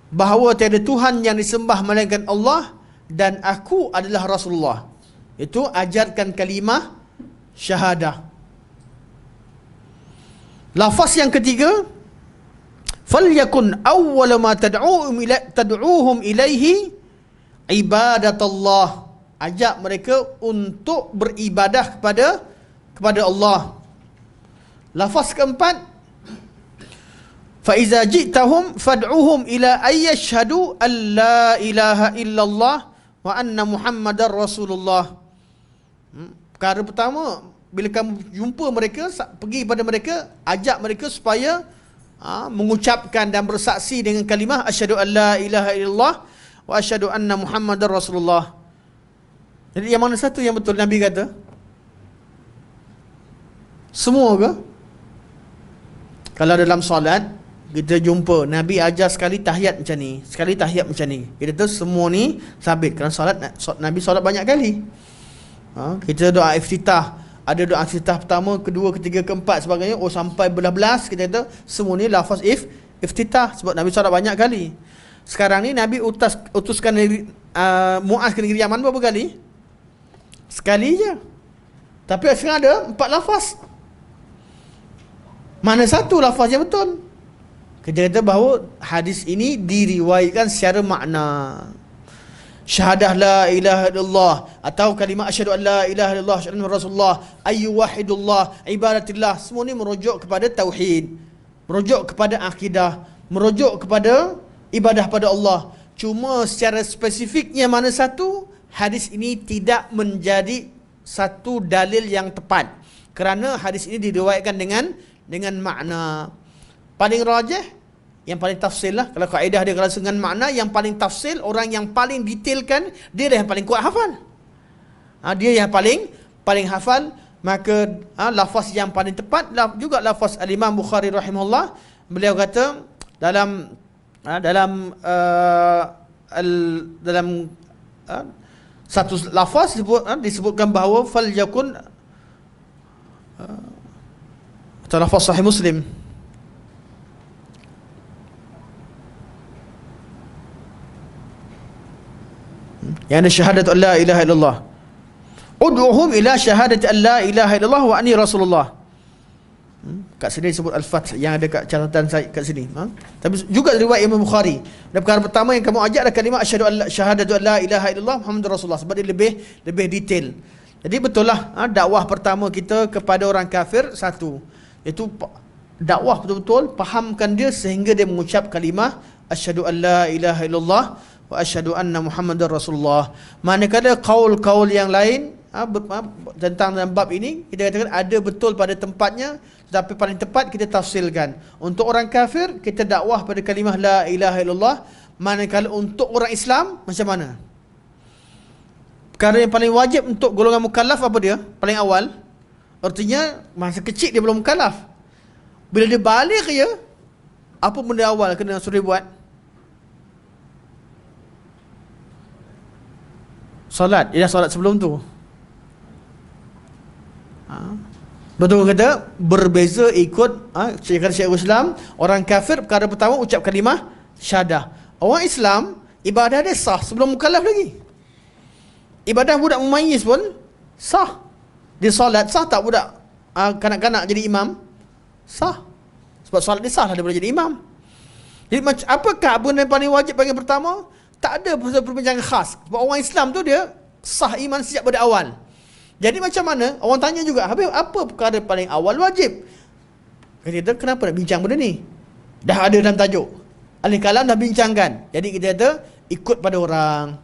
bahawa tiada Tuhan yang disembah melainkan Allah dan aku adalah Rasulullah. Itu ajarkan kalimah syahadah. Lafaz yang ketiga, falyakun awwala ma tad'uhum ilaihi ibadatullah. Ajak mereka untuk beribadah kepada Allah. Lafaz keempat, fa iza ji'tahum fad'uhum ila ayyashhadu an la ilaha illallah wa anna Muhammadar Rasulullah. Perkara pertama, bila kamu jumpa mereka, pergi pada mereka, ajak mereka supaya mengucapkan dan bersaksi dengan kalimah asyhadu an la ilaha illallah wa asyhadu anna Muhammadar Rasulullah. Jadi yang mana satu yang betul Nabi kata? Semua ke? Kalau dalam solat kita jumpa Nabi ajar sekali tahiyat macam ni, sekali tahiyat macam ni, kita tahu semua ni sabit. Kerana Nabi solat banyak kali. Kita doa iftitah, ada doa iftitah pertama, kedua, ketiga, keempat sebagainya, sampai belas-belas, kita tahu semua ni lafaz iftitah sebab Nabi solat banyak kali. Sekarang ni Nabi utuskan Muaz ke negeri Yaman berapa kali? Sekali je. Tapi sekarang ada 4 lafaz. Mana satu lafaz yang betul? Kita kata bahawa hadis ini diriwayatkan secara makna. Syahadah la ilaha illallah atau kalimah asyhadu an la ilaha illallah asyhadu anna Rasulullah, ayyuhidullah, ibadatillah, semua ni merujuk kepada tauhid, merujuk kepada akidah, merujuk kepada ibadah pada Allah. Cuma secara spesifiknya mana satu, hadis ini tidak menjadi satu dalil yang tepat. Kerana hadis ini diriwayatkan dengan makna. Paling rajih, yang paling tafsil lah. Kalau kaedah dia kalau dengan makna, yang paling tafsil, orang yang paling detailkan, dia dah yang paling kuat hafal. Dia yang paling hafal. Maka lafaz yang paling tepat juga lafaz Al-Imam Bukhari rahimahullah. Beliau kata dalam satu lafaz disebutkan bahawa falyakun, atau lafaz Sahih Muslim, yang ada syahadat an la ilaha illallah, ud'uhum ila syahadat an la ilaha illallah wa anni Rasulullah. Kat sini disebut Al-Fath yang ada kat catatan saya kat sini. Tapi juga riwayat Imam Bukhari. Dan perkara pertama yang kamu ajak adalah kalimah asyhadu an la syahadatu an la ilaha illallah Muhammadur Rasulullah, sebab dia lebih detail. Jadi betul lah dakwah pertama kita kepada orang kafir satu, iaitu dakwah betul-betul fahamkan dia sehingga dia mengucap kalimah asyhadu an la ilaha illallah wa asyhadu anna Muhammadar Rasulullah. Manakala kaul-kaul yang lain tentang dalam bab ini kita katakan ada betul pada tempatnya, tetapi paling tepat kita tafsirkan. Untuk orang kafir kita dakwah pada kalimah la ilaha illallah. Manakala untuk orang Islam macam mana? Perkara yang paling wajib untuk golongan mukallaf apa dia? Paling awal, artinya masa kecil dia belum mukallaf. Bila dia balik je, apa benda awal kena suruh buat? Solat. Dia dah solat sebelum tu. Betul kata berbeza ikut syariat Islam. Orang kafir perkara pertama ucap kalimah syahadah. Orang Islam ibadah dia sah sebelum mukallaf lagi. Ibadah budak mumayyiz pun sah. Dia solat sah tak budak kanak-kanak jadi imam? Sah. Sebab solat dia sah lah daripada jadi imam. Jadi apakah benda yang paling wajib bagian pertama? Tak ada perbincangan khas. Sebab orang Islam tu dia sah iman sejak pada awal. Jadi macam mana? Orang tanya juga, habis apa perkara paling awal wajib? Kita kenapa nak bincang benda ni? Dah ada dalam tajuk. Ahli kalam dah bincangkan. Jadi kita kata ikut pada orang.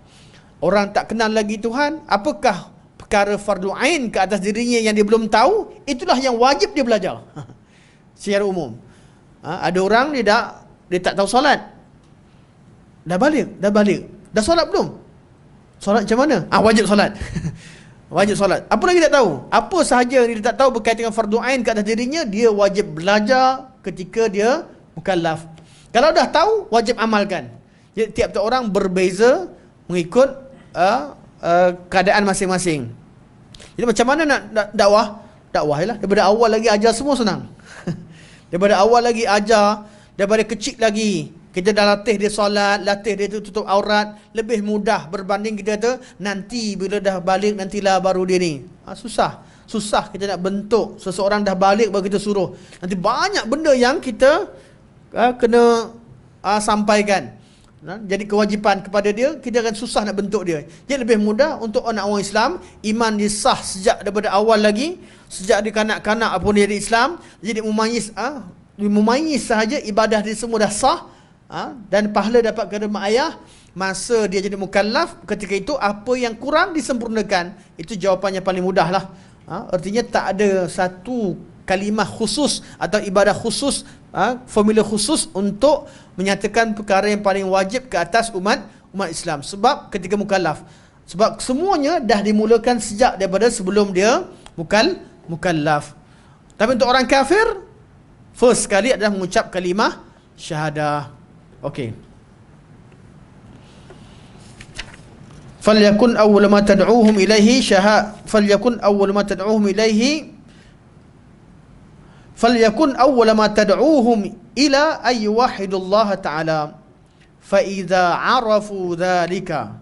Orang tak kenal lagi Tuhan, apakah perkara fardu ain ke atas dirinya yang dia belum tahu? Itulah yang wajib dia belajar. Secara umum. Ada orang dia tak tahu solat. Dah balik. Dah solat belum? Solat macam mana? Wajib solat. Wajib solat. Apa lagi tak tahu? Apa sahaja yang dia tak tahu berkaitan dengan fardu ain ke atas dirinya, dia wajib belajar ketika dia mukallaf. Kalau dah tahu, wajib amalkan. Jadi tiap-tiap orang berbeza mengikut keadaan masing-masing. Jadi macam mana nak dakwah? Dakwah lah. Daripada awal lagi ajar semua senang. Daripada awal lagi ajar, daripada kecil lagi kita dah latih dia solat, latih dia tutup aurat, lebih mudah berbanding kita kata nanti bila dah balik nantilah baru dia ni. Susah kita nak bentuk seseorang dah balik baru kita suruh. Nanti banyak benda yang kita kena sampaikan. Jadi kewajipan kepada dia, kita akan susah nak bentuk dia. Jadi lebih mudah untuk anak orang Islam, iman dia sah sejak daripada awal lagi, sejak dia kanak-kanak pun dia di Islam. Jadi mumayyiz sahaja ibadah dia semua dah sah. Dan pahala dapat kepada mak ayah. Masa dia jadi mukallaf, ketika itu apa yang kurang disempurnakan. Itu jawapannya paling mudah lah. Artinya tak ada satu kalimah khusus atau ibadah khusus, formula khusus untuk menyatakan perkara yang paling wajib ke atas umat Islam. Sebab ketika mukallaf, sebab semuanya dah dimulakan sejak daripada sebelum dia mukallaf. Tapi untuk orang kafir, first sekali adalah mengucap kalimah syahadah. Okey. Falyakun awwal ma tad'uuhum ilaihi falyakun awwal ma tad'uuhum ila ay yuwahhidullah ta'ala fa idza 'arafu dzalika,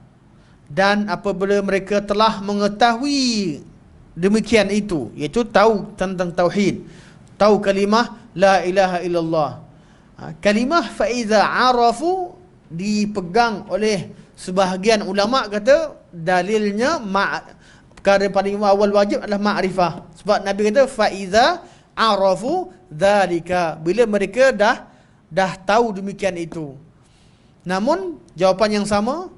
dan apabila mereka telah mengetahui demikian itu, iaitu tahu tentang tauhid, tahu kalimah la ilaha illallah. Kalimah fa idza 'arafu dipegang oleh sebahagian ulama, kata dalilnya perkara paling awal wajib adalah ma'rifah. Sebab Nabi kata fa idza arafu dzalika, bila mereka dah tahu demikian itu. Namun jawapan yang sama,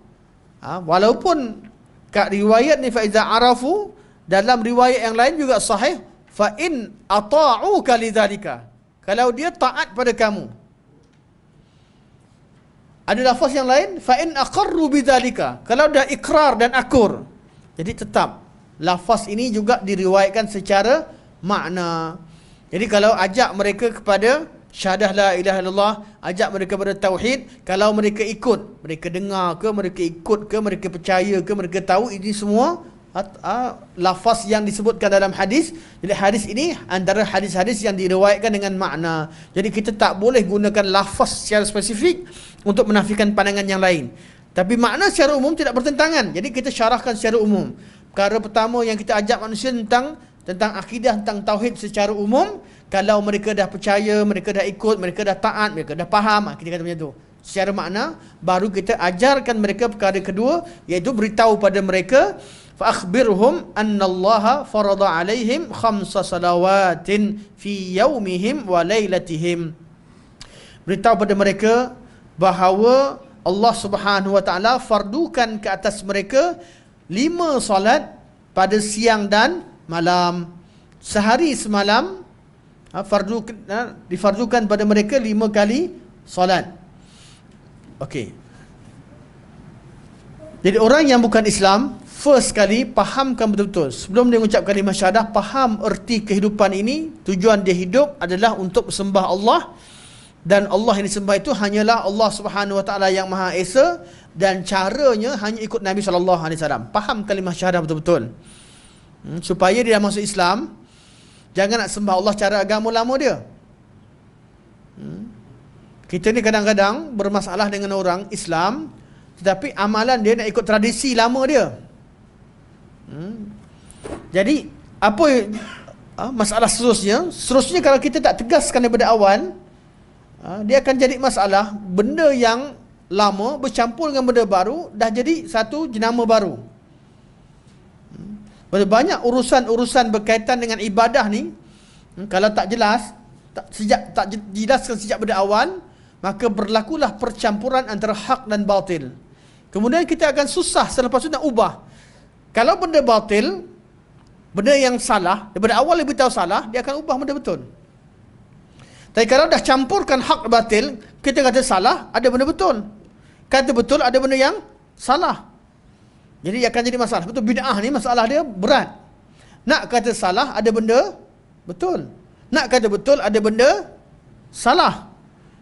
walaupun kat riwayat ni fa idza arafu, dalam riwayat yang lain juga sahih fa in ata'uka lidzalika, kalau dia taat pada kamu. Ada lafaz yang lain fa in aqarru bidzalika, kalau dah ikrar dan akur. Jadi tetap lafaz ini juga diriwayatkan secara makna. Jadi kalau ajak mereka kepada syahadah la ilaha illallah, ajak mereka kepada tauhid, kalau mereka ikut, mereka dengar ke, mereka ikut ke, mereka percaya ke, mereka tahu, ini semua lafaz yang disebutkan dalam hadis. Jadi hadis ini antara hadis-hadis yang diriwayatkan dengan makna. Jadi kita tak boleh gunakan lafaz secara spesifik untuk menafikan pandangan yang lain. Tapi makna secara umum tidak bertentangan. Jadi kita syarahkan secara umum. Perkara pertama yang kita ajak manusia tentang akidah, tentang tauhid secara umum. Kalau mereka dah percaya, mereka dah ikut, mereka dah taat, mereka dah faham, kita kata macam tu. Secara makna, baru kita ajarkan mereka perkara kedua, iaitu beritahu pada mereka fa akhbirhum annallaha farada alaihim 5 salawatin fi yaumihim wa lailatihim. Beritahu pada mereka bahawa Allah Subhanahu wa taala fardukan ke atas mereka 5 solat pada siang dan malam. Sehari semalam difardukan pada mereka 5 kali solat. Okey. Jadi orang yang bukan Islam, first kali fahamkan betul-betul. Sebelum dia mengucap kalimah syahadah, faham erti kehidupan ini. Tujuan dia hidup adalah untuk sembah Allah, dan Allah yang disembah itu hanyalah Allah Subhanahu wa taala yang Maha Esa, dan caranya hanya ikut Nabi sallallahu alaihi wasallam. Faham kalimah syahadah betul-betul. Supaya dia dah masuk Islam, jangan nak sembah Allah cara agama lama dia. Kita ni kadang-kadang bermasalah dengan orang Islam, tetapi amalan dia nak ikut tradisi lama dia. Jadi apa masalah seterusnya kalau kita tak tegaskan daripada awal, dia akan jadi masalah. Benda yang lama bercampur dengan benda baru, dah jadi satu jenama baru. Banyak urusan-urusan berkaitan dengan ibadah ni, kalau tak jelas, tak jelaskan sejak pada awal, maka berlakulah percampuran antara hak dan batil. Kemudian kita akan susah selepas itu nak ubah. Kalau benda batil, benda yang salah, daripada awal dia beritahu salah, dia akan ubah benda betul. Tapi kalau dah campurkan hak batil, kita kata salah, ada benda betul. Kata betul, ada benda yang salah. Jadi akan jadi masalah. Betul, bid'ah ni masalah dia berat. Nak kata salah, ada benda betul. Nak kata betul, ada benda salah.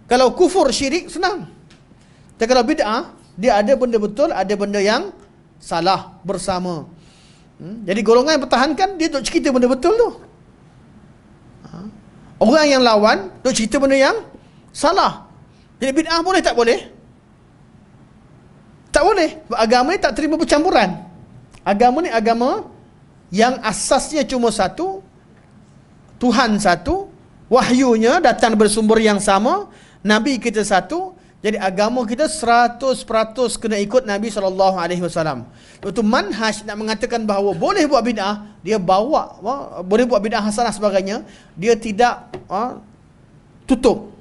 Kalau kufur syirik, senang. Tapi kalau bid'ah, dia ada benda betul, ada benda yang salah bersama. Jadi golongan yang pertahankan, dia duk cerita benda betul tu. Orang yang lawan duk cerita benda yang salah. Jadi bid'ah boleh tak boleh? Tak boleh. Agama ni tak terima percampuran. Agama ni agama yang asasnya cuma satu, Tuhan satu, wahyunya datang bersumber yang sama, Nabi kita satu. Jadi agama kita 100% kena ikut Nabi SAW. Itu manhaj nak mengatakan bahawa boleh buat bid'ah, dia bawa, boleh buat bid'ah hasanah sebagainya, dia tidak tutup.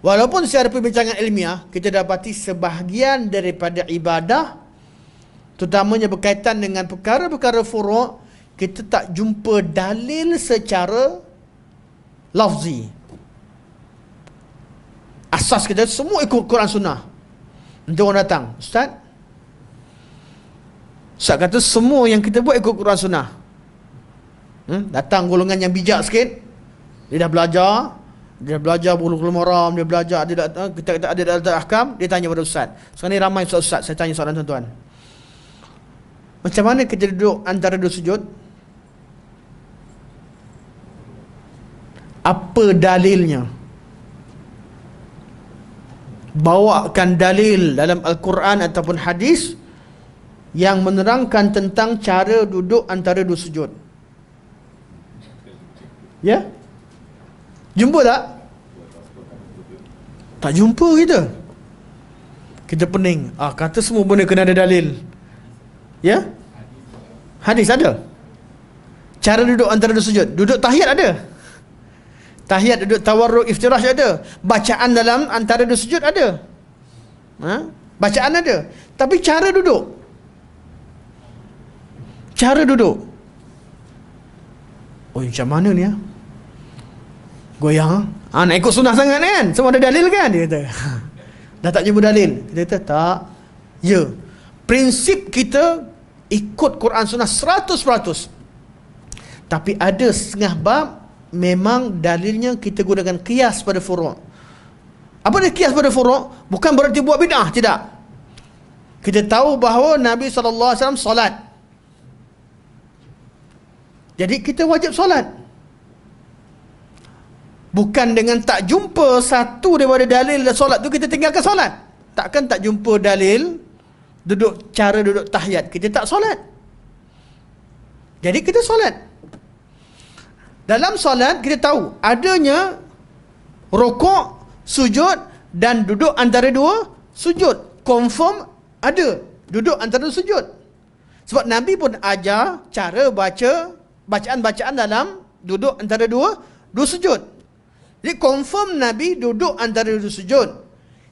Walaupun secara perbincangan ilmiah, kita dapati sebahagian daripada ibadah, terutamanya berkaitan dengan perkara-perkara furu', kita tak jumpa dalil secara lafzi. Asas kita semua ikut Quran Sunnah. Nanti orang datang, Ustaz kata semua yang kita buat ikut Quran Sunnah. Datang golongan yang bijak sikit, dia dah belajar bulu haram, dia belajar kita ada dalam ahkam, dia tanya pada Ustaz. Sekarang ni ramai Ustaz, saya tanya soalan tuan-tuan. Macam mana kita duduk antara dua sujud? Apa dalilnya? Bawakan dalil dalam Al-Quran ataupun hadis yang menerangkan tentang cara duduk antara dua sujud. Ya? Jumpa tak? Tak jumpa kita. Kita pening. Kata semua benda kena ada dalil. Ya? Hadis ada. Cara duduk antara dua sujud. Duduk tahiyat ada. Tahiyat, duduk tawarruk, iftirash ada. Bacaan dalam antara dua sujud ada. Bacaan ada. Tapi cara duduk. Cara duduk. Oh, macam mana ni ya? Goyang. Nak ikut sunnah sangat kan? Semua ada dalil kan? Dia kata. Dah tak jumpa dalil. Dia kata tak. Ya. Prinsip kita ikut Quran Sunnah 100%. Tapi ada setengah bab memang dalilnya kita gunakan qiyas pada furu'. Apa dia qiyas pada furu'? Bukan berarti buat bid'ah, tidak. Kita tahu bahawa Nabi SAW solat. Jadi kita wajib solat. Bukan dengan tak jumpa satu daripada dalil solat tu kita tinggalkan solat. Takkan tak jumpa dalil cara duduk tahiyat, kita tak solat. Jadi kita solat. Dalam solat kita tahu adanya rukuk, sujud dan duduk antara dua sujud. Confirm ada duduk antara dua sujud. Sebab Nabi pun ajar cara bacaan-bacaan dalam duduk antara dua sujud. Jadi confirm Nabi duduk antara dua sujud.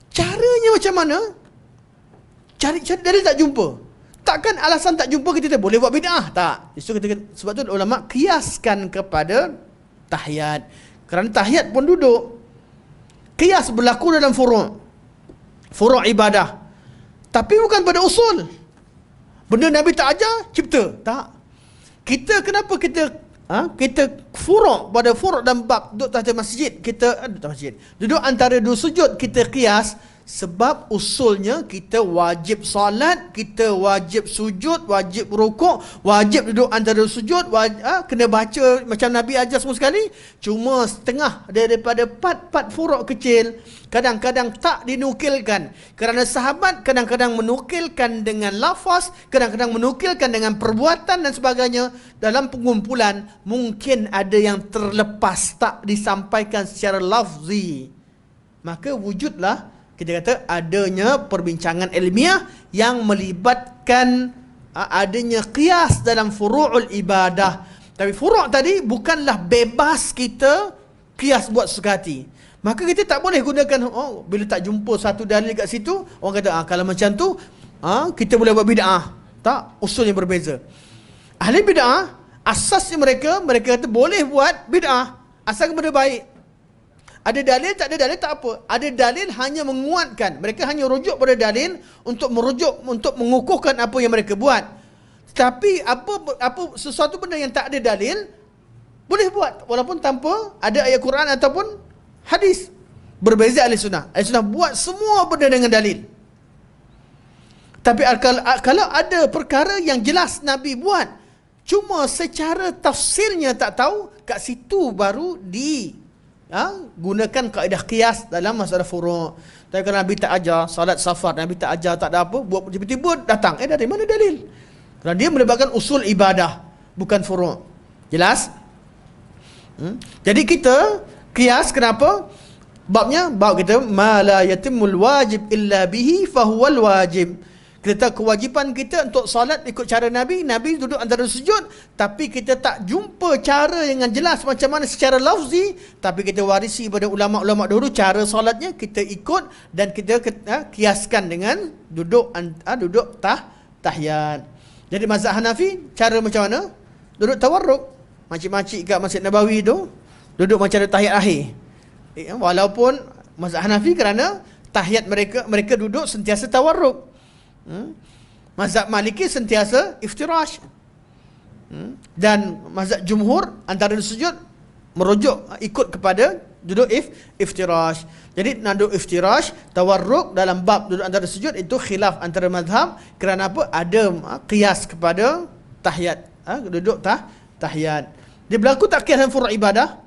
Caranya macam mana? Cari dalil tak jumpa. Takkan alasan tak jumpa kita boleh buat bid'ah? Tak. Sebab tu ulama kiaskan kepada tahiyat. Kerana tahiyat pun duduk. Qiyas berlaku dalam furu' ibadah. Tapi bukan pada usul. Benda Nabi tak ajar, cipta. Tak. Kenapa kita furu' pada furu' dan bab duduk atas masjid, duduk antara dua sujud, kita qiyas sebab usulnya kita wajib solat, kita wajib sujud, wajib rukuk, wajib duduk antara sujud, kena baca macam Nabi ajar semua sekali. Cuma setengah daripada part furuk kecil kadang-kadang tak dinukilkan, kerana sahabat kadang-kadang menukilkan dengan lafaz, kadang-kadang menukilkan dengan perbuatan dan sebagainya. Dalam pengumpulan mungkin ada yang terlepas, tak disampaikan secara lafzi, maka wujudlah kita kata adanya perbincangan ilmiah yang melibatkan adanya qiyas dalam furu'ul ibadah. Tapi furu' tadi bukanlah bebas kita qiyas buat suka hati. Maka kita tak boleh gunakan bila tak jumpa satu dalil kat situ, orang kata kalau macam tu kita boleh buat bid'ah. Tak, usulnya berbeza. Ahli bid'ah asasnya mereka kata boleh buat bid'ah asal benda baik. Ada dalil, tak ada dalil, tak apa. Ada dalil hanya menguatkan. Mereka hanya rujuk pada dalil untuk mengukuhkan apa yang mereka buat. Tapi apa sesuatu benda yang tak ada dalil boleh buat walaupun tanpa ada ayat Quran ataupun hadis. Berbeza ahli sunnah. Ahli sunnah buat semua benda dengan dalil. Tapi kalau ada perkara yang jelas Nabi buat, cuma secara tafsirnya tak tahu, kat situ baru gunakan kaedah qiyas dalam masalah furu'. Tapi kalau Nabi tak ajar salat safar, Nabi tak ajar, tak ada apa, buat tiba-tiba datang, dari mana dalil? Kerana dia melibatkan usul ibadah, bukan furu'. Jelas? Jadi kita qiyas, kenapa? Bab kita ma la yatimul wajib illa bihi fahuwal wajib. Kita tahu kewajipan kita untuk solat ikut cara Nabi. Nabi duduk antara sujud, tapi kita tak jumpa cara yang jelas macam mana secara lafzi. Tapi kita warisi pada ulama-ulama dahulu cara solatnya, kita ikut dan kita kiaskan dengan duduk tahiyat. Jadi mazhab Hanafi cara macam mana? Duduk tawarruk. Makcik-makcik kat Masjid Nabawi tu duduk macam ada tahiyat akhir. Walaupun mazhab Hanafi kerana tahiyat mereka duduk sentiasa tawarruk. Mazhab Maliki sentiasa iftirash. Dan mazhab Jumhur antara sujud merujuk ikut kepada duduk iftirash. Jadi nak duduk iftirash, tawarruk dalam bab duduk antara sujud itu khilaf antara mazhab. Kerana apa? Ada qiyas kepada tahiyat, duduk tahiyat. Dia berlaku tak qiyas dalam furu' ibadah?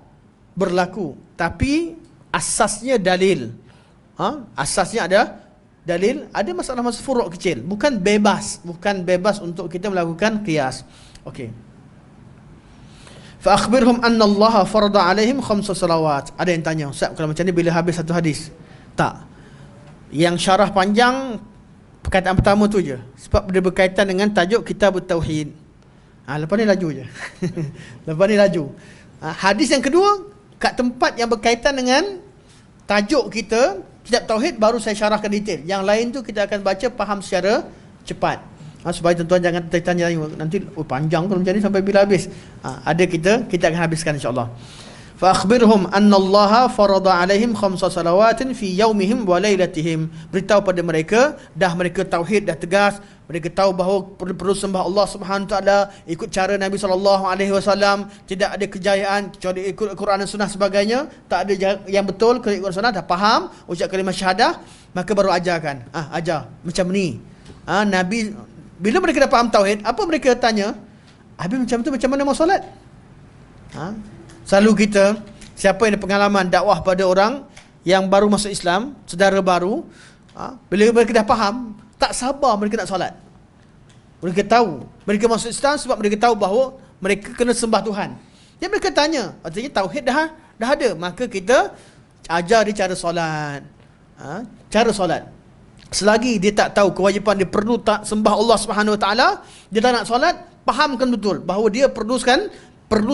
Berlaku, tapi asasnya dalil. Asasnya ada dalil. Ada masalah-masalah furu' kecil, bukan bebas untuk kita melakukan qiyas. Okey. Fa akhbirhum anna Allah farada alaihim 5 salawat. Ada yang tanya, Ustaz, kalau macam ni bila habis satu hadis? Tak. Yang syarah panjang perkataan pertama tu je, sebab dia berkaitan dengan tajuk Kitab Tauhid. Lepas ni laju je. Lepas ni laju. Hadis yang kedua kat tempat yang berkaitan dengan tajuk kita Kitab Tauhid, baru saya syarahkan detail. Yang lain tu kita akan baca faham secara cepat. Supaya tuan-tuan jangan tanya nanti panjang kalau macam ni sampai bila habis. Ada kita akan habiskan insya-Allah. Fa akhbirhum anna Allah farada alaihim 5 salawatin fi yaumihim wa lailatihim. Beritahu pada mereka, mereka tauhid dah tegas, mereka tahu bahawa perlu sembah Allah Subhanahu taala ikut cara Nabi sallallahu alaihi wasallam, tidak ada kejayaan kecuali ikut Quran dan Sunnah sebagainya, tak ada yang betul kalau ikut Sunnah, dah faham ucap kalimah syahadah, maka baru ajarkan. Ajar macam ni. Nabi bila mereka dah faham tauhid, apa mereka tanya? Habis macam tu macam mana mau solat? Selalu kita, siapa yang ada pengalaman dakwah pada orang yang baru masuk Islam, saudara baru, bila mereka dah faham, tak sabar mereka nak solat. Mereka tahu mereka masuk Islam sebab mereka tahu bahawa mereka kena sembah Tuhan. Jadi mereka tanya, artinya tauhid dah ada, maka kita ajar dia cara solat. Cara solat. Selagi dia tak tahu kewajipan dia perlu tak sembah Allah Subhanahu Wa Taala, dia tak nak solat, fahamkan betul bahawa dia perlu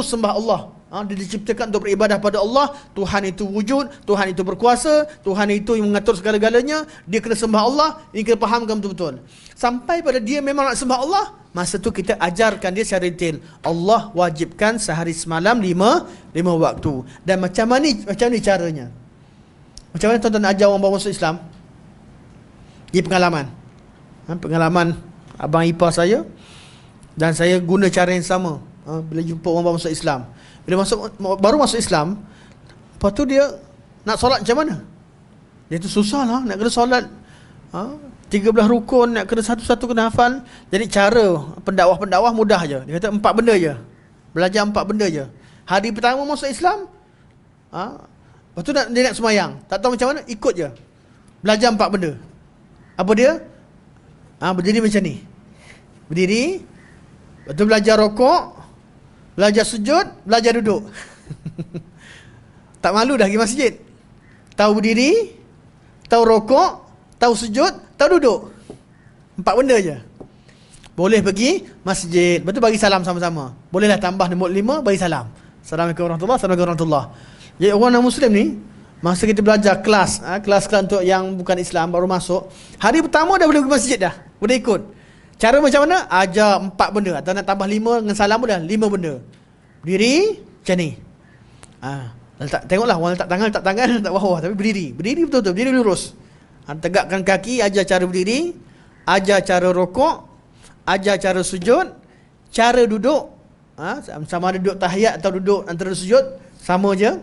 sembah Allah Dia diciptakan untuk beribadah pada Allah. Tuhan itu wujud, Tuhan itu berkuasa, Tuhan itu yang mengatur segala-galanya. Dia kena sembah Allah. Ini kena fahamkan betul-betul. Sampai pada dia memang nak sembah Allah, masa tu kita ajarkan dia secara detail. Allah wajibkan sehari semalam lima waktu. Dan macam ni caranya. Macam mana tuan-tuan nak ajar orang baru masuk Islam? Dia pengalaman. Pengalaman abang ipar saya. Dan saya guna cara yang sama bila jumpa orang baru masuk Islam. Bila baru masuk Islam, lepas tu dia nak solat macam mana? Dia tu susah lah nak kena solat 13 rukun, nak kena satu-satu kena hafal. Jadi cara pendakwah mudah je. Dia kata 4 benda je. Belajar 4 benda je. Hari pertama masuk Islam, lepas tu dia nak semayang. Tak tahu macam mana, ikut je. Belajar 4 benda. Apa dia? Berdiri macam ni. Berdiri. Lepas tu belajar rokok, belajar sujud, belajar duduk. Tak malu dah pergi masjid. Tahu berdiri, tahu rokok, tahu sujud, tahu duduk. 4 benda je. Boleh pergi masjid. Lepas tu bagi salam sama-sama. Bolehlah tambah nombor 5, bagi salam. Assalamualaikum warahmatullahi wabarakatuh. Assalamualaikum warahmatullahi. Jadi orang non-Muslim ni, masa kita belajar kelas untuk yang bukan Islam baru masuk, hari pertama dah boleh pergi masjid dah. Boleh ikut. Cara macam mana? Ajar 4 benda. Atau nak tambah 5 dengan salam pun dah 5 benda. Berdiri macam ni. Tengoklah orang letak tangan letak bawah. Tapi berdiri betul-betul. Berdiri lurus. Tegakkan kaki. Ajar cara berdiri. Ajar cara rokok. Ajar cara sujud. Cara duduk. Sama ada duduk tahiyat atau duduk antara sujud. Sama je.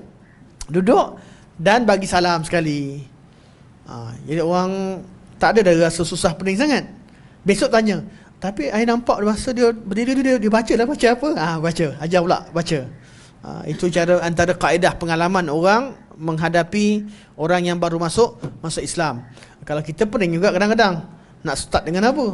Duduk. Dan bagi salam sekali. Jadi orang tak ada dah rasa susah pening sangat. Besok tanya, tapi saya nampak masa dia berdiri dia baca apa? Baca. Ajar pula baca. Itu cara antara kaedah pengalaman orang menghadapi orang yang baru masuk Islam. Kalau kita pening juga kadang-kadang. Nak start dengan apa?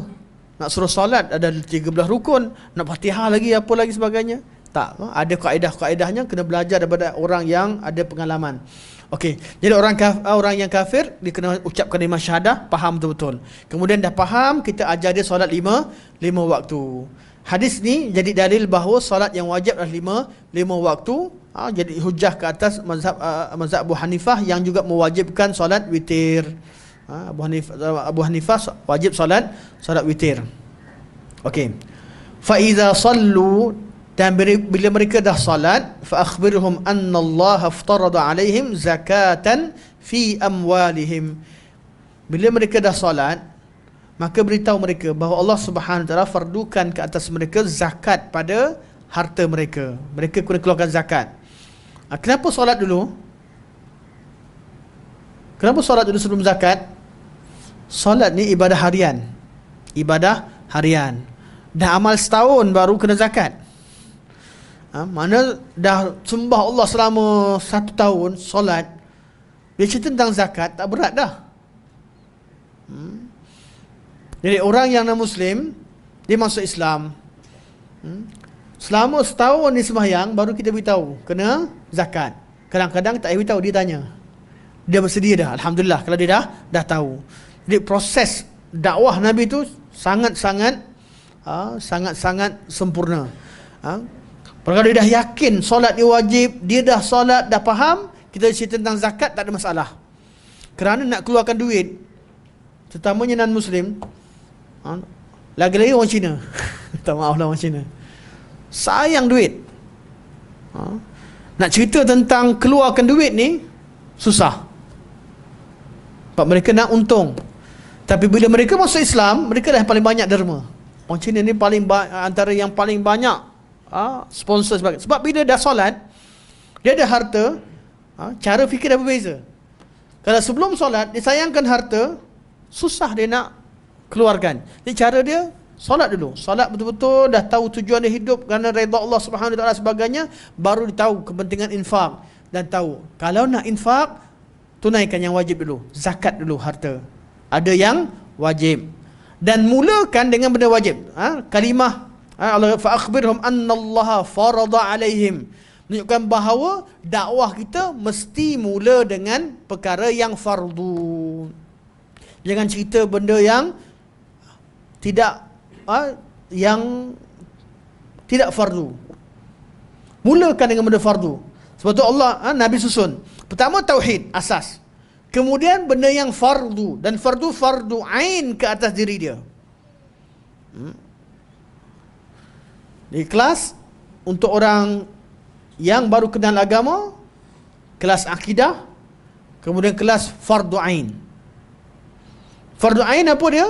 Nak suruh solat ada 13 rukun, nak Fatihah lagi apa lagi sebagainya. Tak, ada kaedah-kaedahnya, kena belajar daripada orang yang ada pengalaman. Okey, jadi orang yang kafir dia kena ucap kalimah syahadah, faham betul-betul. Kemudian dah faham, kita ajar dia solat 5 waktu. Hadis ni jadi dalil bahawa solat yang wajib adalah 5 waktu. Jadi hujah ke atas mazhab Abu Hanifah yang juga mewajibkan solat witir. Abu Hanifah wajib solat witir. Okey. Fa iza sallu, dan bila mereka dah salat, fa akhbirhum anna Allah aftarada alaihim zakatan fi amwalihim. Bila mereka dah salat, maka beritahu mereka bahawa Allah Subhanahu wa taala fardukan ke atas mereka zakat pada harta mereka. Mereka kena keluarkan zakat. Kenapa solat dulu? Kenapa solat dulu sebelum zakat? Solat ni ibadah harian. Dah amal setahun baru kena zakat. Mana dah sembah Allah selama 1 tahun solat, dia cerita tentang zakat tak berat dah. Jadi orang yang non-Muslim, dia masuk Islam, selama setahun ni sembahyang, baru kita beritahu kena zakat. Kadang-kadang tak beritahu, dia tanya, dia bersedia dah. Alhamdulillah kalau dia dah tahu. Jadi proses dakwah Nabi tu sangat-sangat sempurna. Kalau dia dah yakin solat dia wajib, dia dah solat, dah faham, kita cerita tentang zakat tak ada masalah. Kerana nak keluarkan duit, terutamanya non-Muslim, lagi-lagi orang Cina. Tak maaf lah orang Cina, sayang duit. Nak cerita tentang keluarkan duit ni susah, sebab mereka nak untung. Tapi bila mereka masuk Islam, mereka dah paling banyak derma. Orang Cina ni antara yang paling banyak sponsor sebagainya. Sebab bila dah solat, dia ada harta, cara fikir dah berbeza. Kalau sebelum solat dia sayangkan harta, susah dia nak keluarkan. Jadi cara dia solat dulu. Solat betul-betul, dah tahu tujuan dia hidup kerana redha Allah Subhanahu wa taala sebagainya, baru dia tahu kepentingan infak. Dan tahu kalau nak infak, tunaikan yang wajib dulu. Zakat dulu harta. Ada yang wajib. Dan mulakan dengan benda wajib. Kalimah Allah fa akhbirhum annallaha farada alaihim, menunjukkan bahawa dakwah kita mesti mula dengan perkara yang fardu. Jangan cerita benda yang tidak fardu. Mulakan dengan benda fardu. Sebab tu Allah, Nabi susun. Pertama tauhid, asas. Kemudian benda yang fardu, dan fardu ain ke atas diri dia. Di kelas untuk orang yang baru kenal agama, kelas akidah, kemudian kelas fardu ain. Fardu ain apa dia?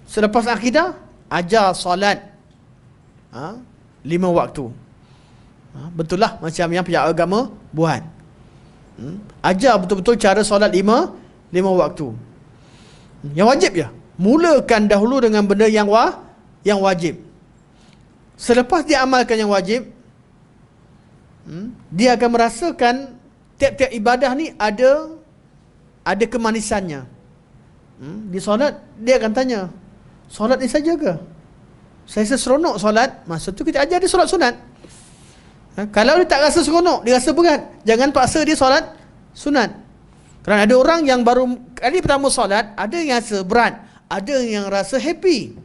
Selepas akidah, ajar solat 5 waktu. Betul lah macam yang pihak agama buat. Ajar betul-betul cara solat 5 waktu. Yang wajib je. Mulakan dahulu dengan benda yang wajib. Selepas dia amalkan yang wajib, dia akan merasakan tiap-tiap ibadah ni ada kemanisannya. Di solat dia akan tanya, solat ni saja ke? Saya seronok solat. Masa tu kita ajar dia solat sunat. Kalau dia tak rasa seronok, dia rasa berat, jangan paksa dia solat sunat. Kerana ada orang yang baru kali pertama solat, ada yang rasa berat, ada yang rasa happy,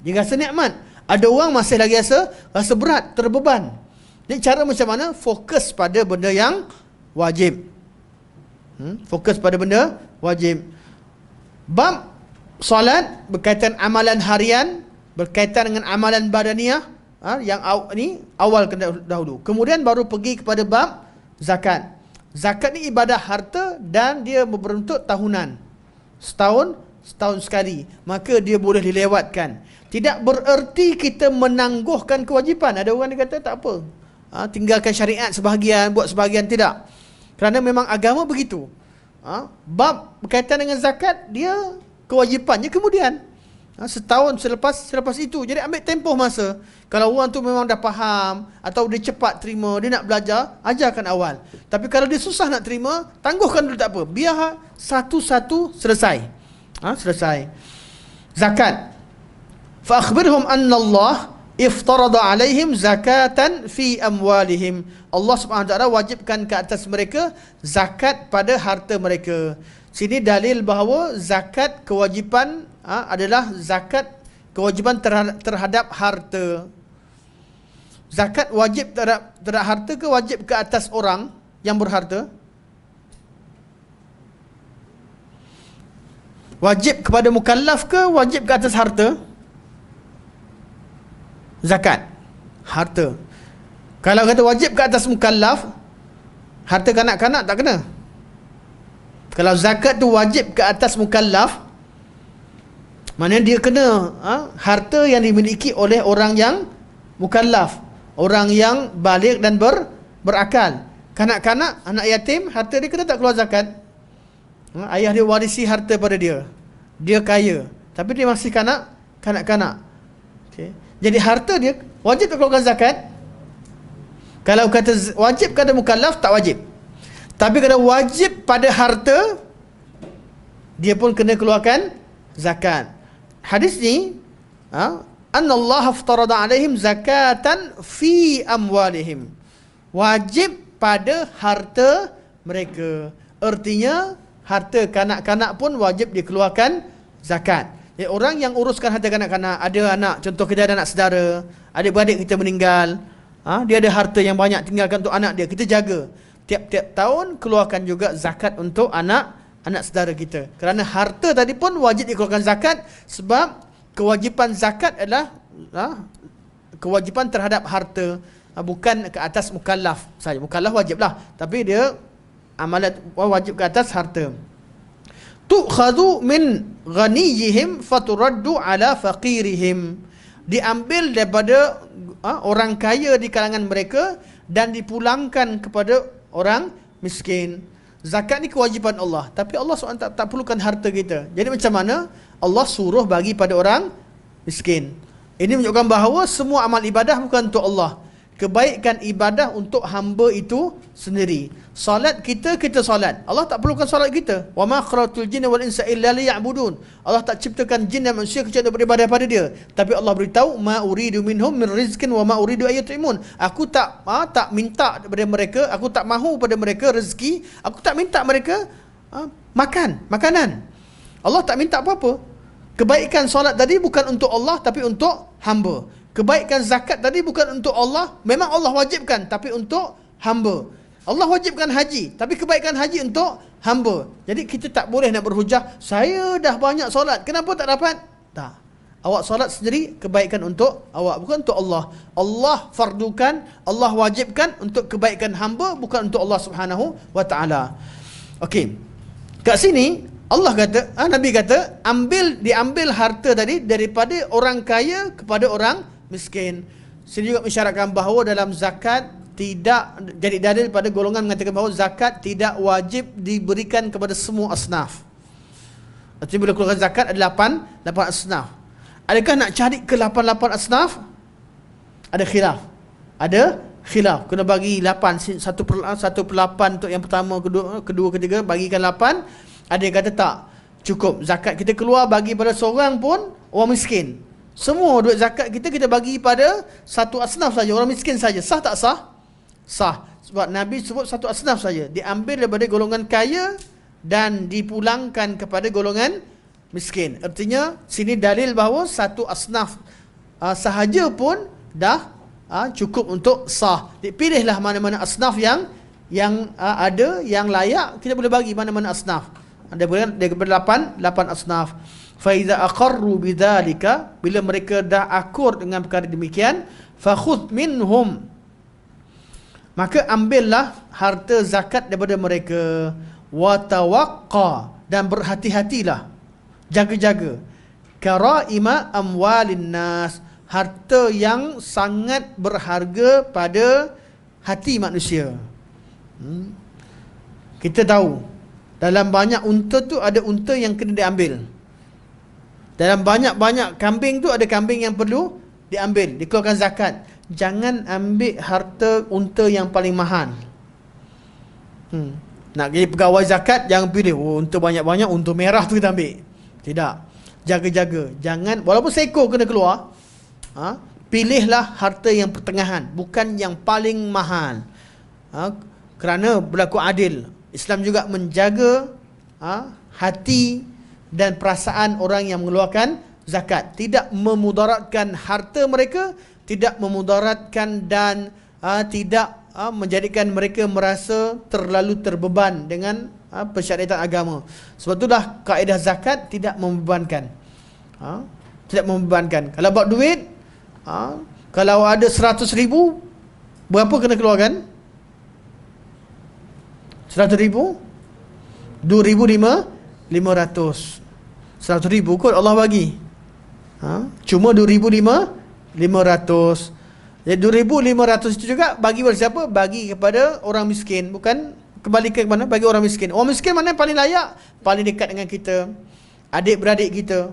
dia rasa nikmat. Ada orang masih lagi rasa berat, terbeban. Jadi cara macam mana? Fokus pada benda yang wajib. Fokus pada benda wajib. Bab solat berkaitan amalan harian, berkaitan dengan amalan badaniah, yang ni awal kena dahulu. Kemudian baru pergi kepada bab zakat. Zakat ni ibadah harta dan dia berbentuk tahunan. Setahun sekali. Maka dia boleh dilewatkan. Tidak bererti kita menangguhkan kewajipan. Ada orang dia kata tak apa, tinggalkan syariat sebahagian, buat sebahagian. Tidak. Kerana memang agama begitu. Bab berkaitan dengan zakat, dia kewajipannya kemudian. Setahun selepas itu. Jadi ambil tempoh masa. Kalau orang tu memang dah faham atau dia cepat terima, dia nak belajar, ajarkan awal. Tapi kalau dia susah nak terima, tangguhkan dulu, tak apa. Biar satu-satu selesai. Selesai. Zakat. Fa akhbirhum anna Allah iftarada alaihim zakatan fi amwalihim. Allah Subhanahu wa taala wajibkan ke atas mereka zakat pada harta mereka. Sini dalil bahawa zakat kewajipan adalah zakat kewajipan terhadap harta. Zakat wajib terhadap harta ke wajib ke atas orang yang berharta? Wajib kepada mukallaf ke wajib ke atas harta? Zakat harta. Kalau kata wajib ke atas mukallaf, harta kanak-kanak tak kena. Kalau zakat tu wajib ke atas mukallaf, maknanya dia kena harta yang dimiliki oleh orang yang mukallaf, orang yang baligh dan berakal. Kanak-kanak, anak yatim, harta dia kena tak keluar zakat? Ayah dia warisi harta pada dia, dia kaya, tapi dia masih kanak-kanak. Okay. Jadi harta dia wajib tak keluarkan zakat? Kalau kata wajib kepada mukallaf, tak wajib. Tapi kalau wajib pada harta, dia pun kena keluarkan zakat. Hadis ni, anna Allah aftarada alaihim zakatan fi amwalihim. Wajib pada harta mereka. Artinya harta kanak-kanak pun wajib dikeluarkan zakat. Ya, orang yang uruskan harta kanak-kanak, ada anak, contoh kita ada anak saudara, adik-beradik kita meninggal, dia ada harta yang banyak, tinggalkan untuk anak dia, kita jaga. Tiap-tiap tahun keluarkan juga zakat untuk anak saudara kita. Kerana harta tadi pun wajib dikeluarkan zakat, sebab kewajipan zakat adalah kewajipan terhadap harta, bukan ke atas mukallaf saja. Mukallaf wajiblah, tapi dia amalan wajib ke atas harta. Tu'khadhu min ghaniyihim faturaddu ala faqirihim. Diambil daripada orang kaya di kalangan mereka dan dipulangkan kepada orang miskin. Zakat ni kewajipan Allah, tapi Allah SWT tak perlukan harta kita. Jadi macam mana Allah suruh bagi pada orang miskin? Ini menunjukkan bahawa semua amal ibadah bukan untuk Allah. Kebaikan ibadah untuk hamba itu sendiri. Salat kita salat. Allah tak perlukan salat kita. Wa ma khalaqtul jinna wal insa illa liya'budun. Allah tak ciptakan jin dan manusia kecuali untuk beribadah pada dia. Tapi Allah beritahu, ma uridu minhum min rizqin wa ma uridu ayyut'imun. Aku tak minta daripada mereka, aku tak mahu pada mereka rezeki, aku tak minta mereka makanan. Allah tak minta apa-apa. Kebaikan solat tadi bukan untuk Allah tapi untuk hamba. kebaikan zakat tadi bukan untuk Allah, memang Allah wajibkan, tapi untuk hamba. Allah wajibkan haji, tapi kebaikan haji untuk hamba. Jadi kita tak boleh nak berhujah, saya dah banyak solat, kenapa tak dapat? Tak. Awak solat sendiri, kebaikan untuk awak, bukan untuk Allah. Allah fardukan, Allah wajibkan untuk kebaikan hamba, bukan untuk Allah Subhanahu wa taala. Okey. Kat sini Allah kata, Nabi kata, diambil harta tadi daripada orang kaya kepada orang miskin. Sini juga mensyaratkan bahawa dalam zakat tidak jadi dalil pada golongan mengatakan bahawa zakat tidak wajib diberikan kepada semua asnaf. Artinya bila keluarkan zakat ada 8 asnaf. Adakah nak cari ke 88 asnaf? Ada khilaf. Ada khilaf. Kena bagi 8, 1/8 untuk yang pertama, kedua, ketiga, bagikan 8. Ada yang kata tak, cukup zakat kita keluar bagi pada seorang pun orang miskin. Semua duit zakat kita bagi pada satu asnaf saja, orang miskin saja. Sah tak sah? Sah. Sebab Nabi sebut satu asnaf saja, diambil daripada golongan kaya dan dipulangkan kepada golongan miskin. Artinya sini dalil bahawa satu asnaf sahaja pun dah cukup untuk sah. Pilihlah mana-mana asnaf yang ada, yang layak, kita boleh bagi mana-mana asnaf. Daripada 8 asnaf. Fa iza aqarru bidzalika, bila mereka dah akur dengan perkara demikian, fa khudh minhum, maka ambillah harta zakat daripada mereka, wa tawaqqa, dan berhati-hatilah, jaga-jaga, karaima amwalin nas, harta yang sangat berharga pada hati manusia. Kita tahu dalam banyak unta tu ada unta yang kena diambil. Dalam banyak-banyak kambing tu ada kambing yang perlu diambil, dikeluarkan zakat. Jangan ambil harta unta yang paling mahal. Nak jadi pegawai zakat, jangan pilih unta banyak-banyak, unta merah tu kita ambil. Tidak. Jaga-jaga. Jangan, walaupun seekor kena keluar, pilihlah harta yang pertengahan, bukan yang paling mahal. Kerana berlaku adil. Islam juga menjaga hati dan perasaan orang yang mengeluarkan zakat. Tidak memudaratkan harta mereka, tidak memudaratkan dan tidak menjadikan mereka merasa terlalu terbeban dengan persyaratan agama. Sebab itulah kaedah zakat tidak membebankan. Tidak membebankan. Kalau buat duit, kalau ada 100,000, berapa kena keluarkan? 100,000? 2,500. 100,000 kot Allah bagi. Cuma 2,500. Jadi 2,500 itu juga bagi kepada siapa? Bagi kepada orang miskin. Bukan kembalikan ke mana? Bagi orang miskin. Orang miskin mana yang paling layak? Paling dekat dengan kita, adik-beradik kita.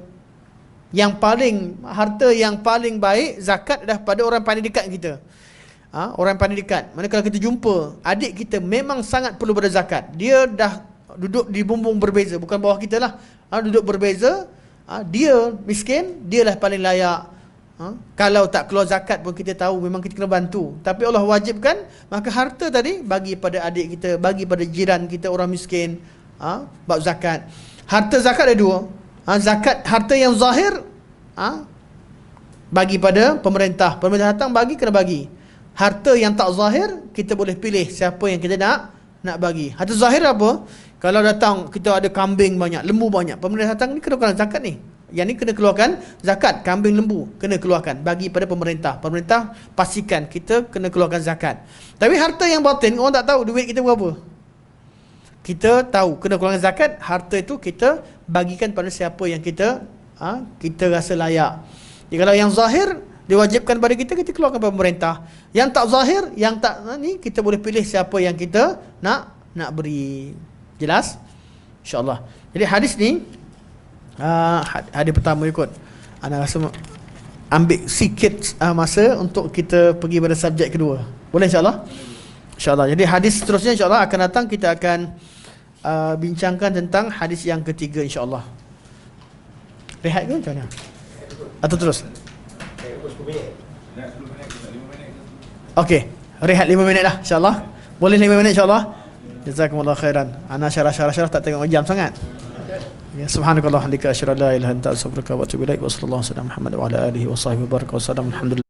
Yang paling, harta yang paling baik zakat adalah pada orang paling dekat kita. Orang paling dekat. Mana kalau kita jumpa adik kita memang sangat perlu pada zakat, dia dah duduk di bumbung berbeza, bukan bawah kita lah, duduk berbeza, dia miskin, dialah paling layak. Kalau tak keluar zakat pun kita tahu memang kita kena bantu, tapi Allah wajibkan, maka harta tadi bagi pada adik kita, bagi pada jiran kita orang miskin. Bab zakat, harta zakat ada dua. Zakat harta yang zahir, bagi pada pemerintah datang bagi, kena bagi. Harta yang tak zahir, kita boleh pilih siapa yang kita nak bagi. Harta zahir apa? Kalau datang kita ada kambing banyak, lembu banyak, pemerintah datang, ni kena keluarkan zakat ni. Yang ni kena keluarkan zakat, kambing lembu kena keluarkan, bagi pada pemerintah. Pemerintah pastikan kita kena keluarkan zakat. Tapi harta yang batin, orang tak tahu duit kita berapa. Kita tahu kena keluarkan zakat, harta itu kita bagikan pada siapa yang kita rasa layak. Jadi kalau yang zahir diwajibkan pada kita, kita keluarkan pada pemerintah. Yang tak zahir, yang tak ni, kita boleh pilih siapa yang kita nak beri. Jelas? InsyaAllah. Jadi hadis ni, hadis pertama ikut, ana rasa ambil sikit masa untuk kita pergi pada subjek kedua. Boleh insyaAllah? InsyaAllah. Jadi hadis seterusnya insyaAllah akan datang, kita akan bincangkan tentang hadis yang ketiga insyaAllah. Rehat ke macam mana? Atau terus? Okey, rehat 5 minit lah insyaAllah. Boleh 5 minit insyaAllah. Jazakumullah khairan. Ana syarah tak tengok jam sangat. Ya, subhanakallah hamdika asyhadu an la ilaha illa anta astaghfiruka wa atubu ilaik. Wa sallallahu alaihi wa sallam Muhammad wa ala alihi wa sahbihi wa baraka wa sallam. Alhamdulillah.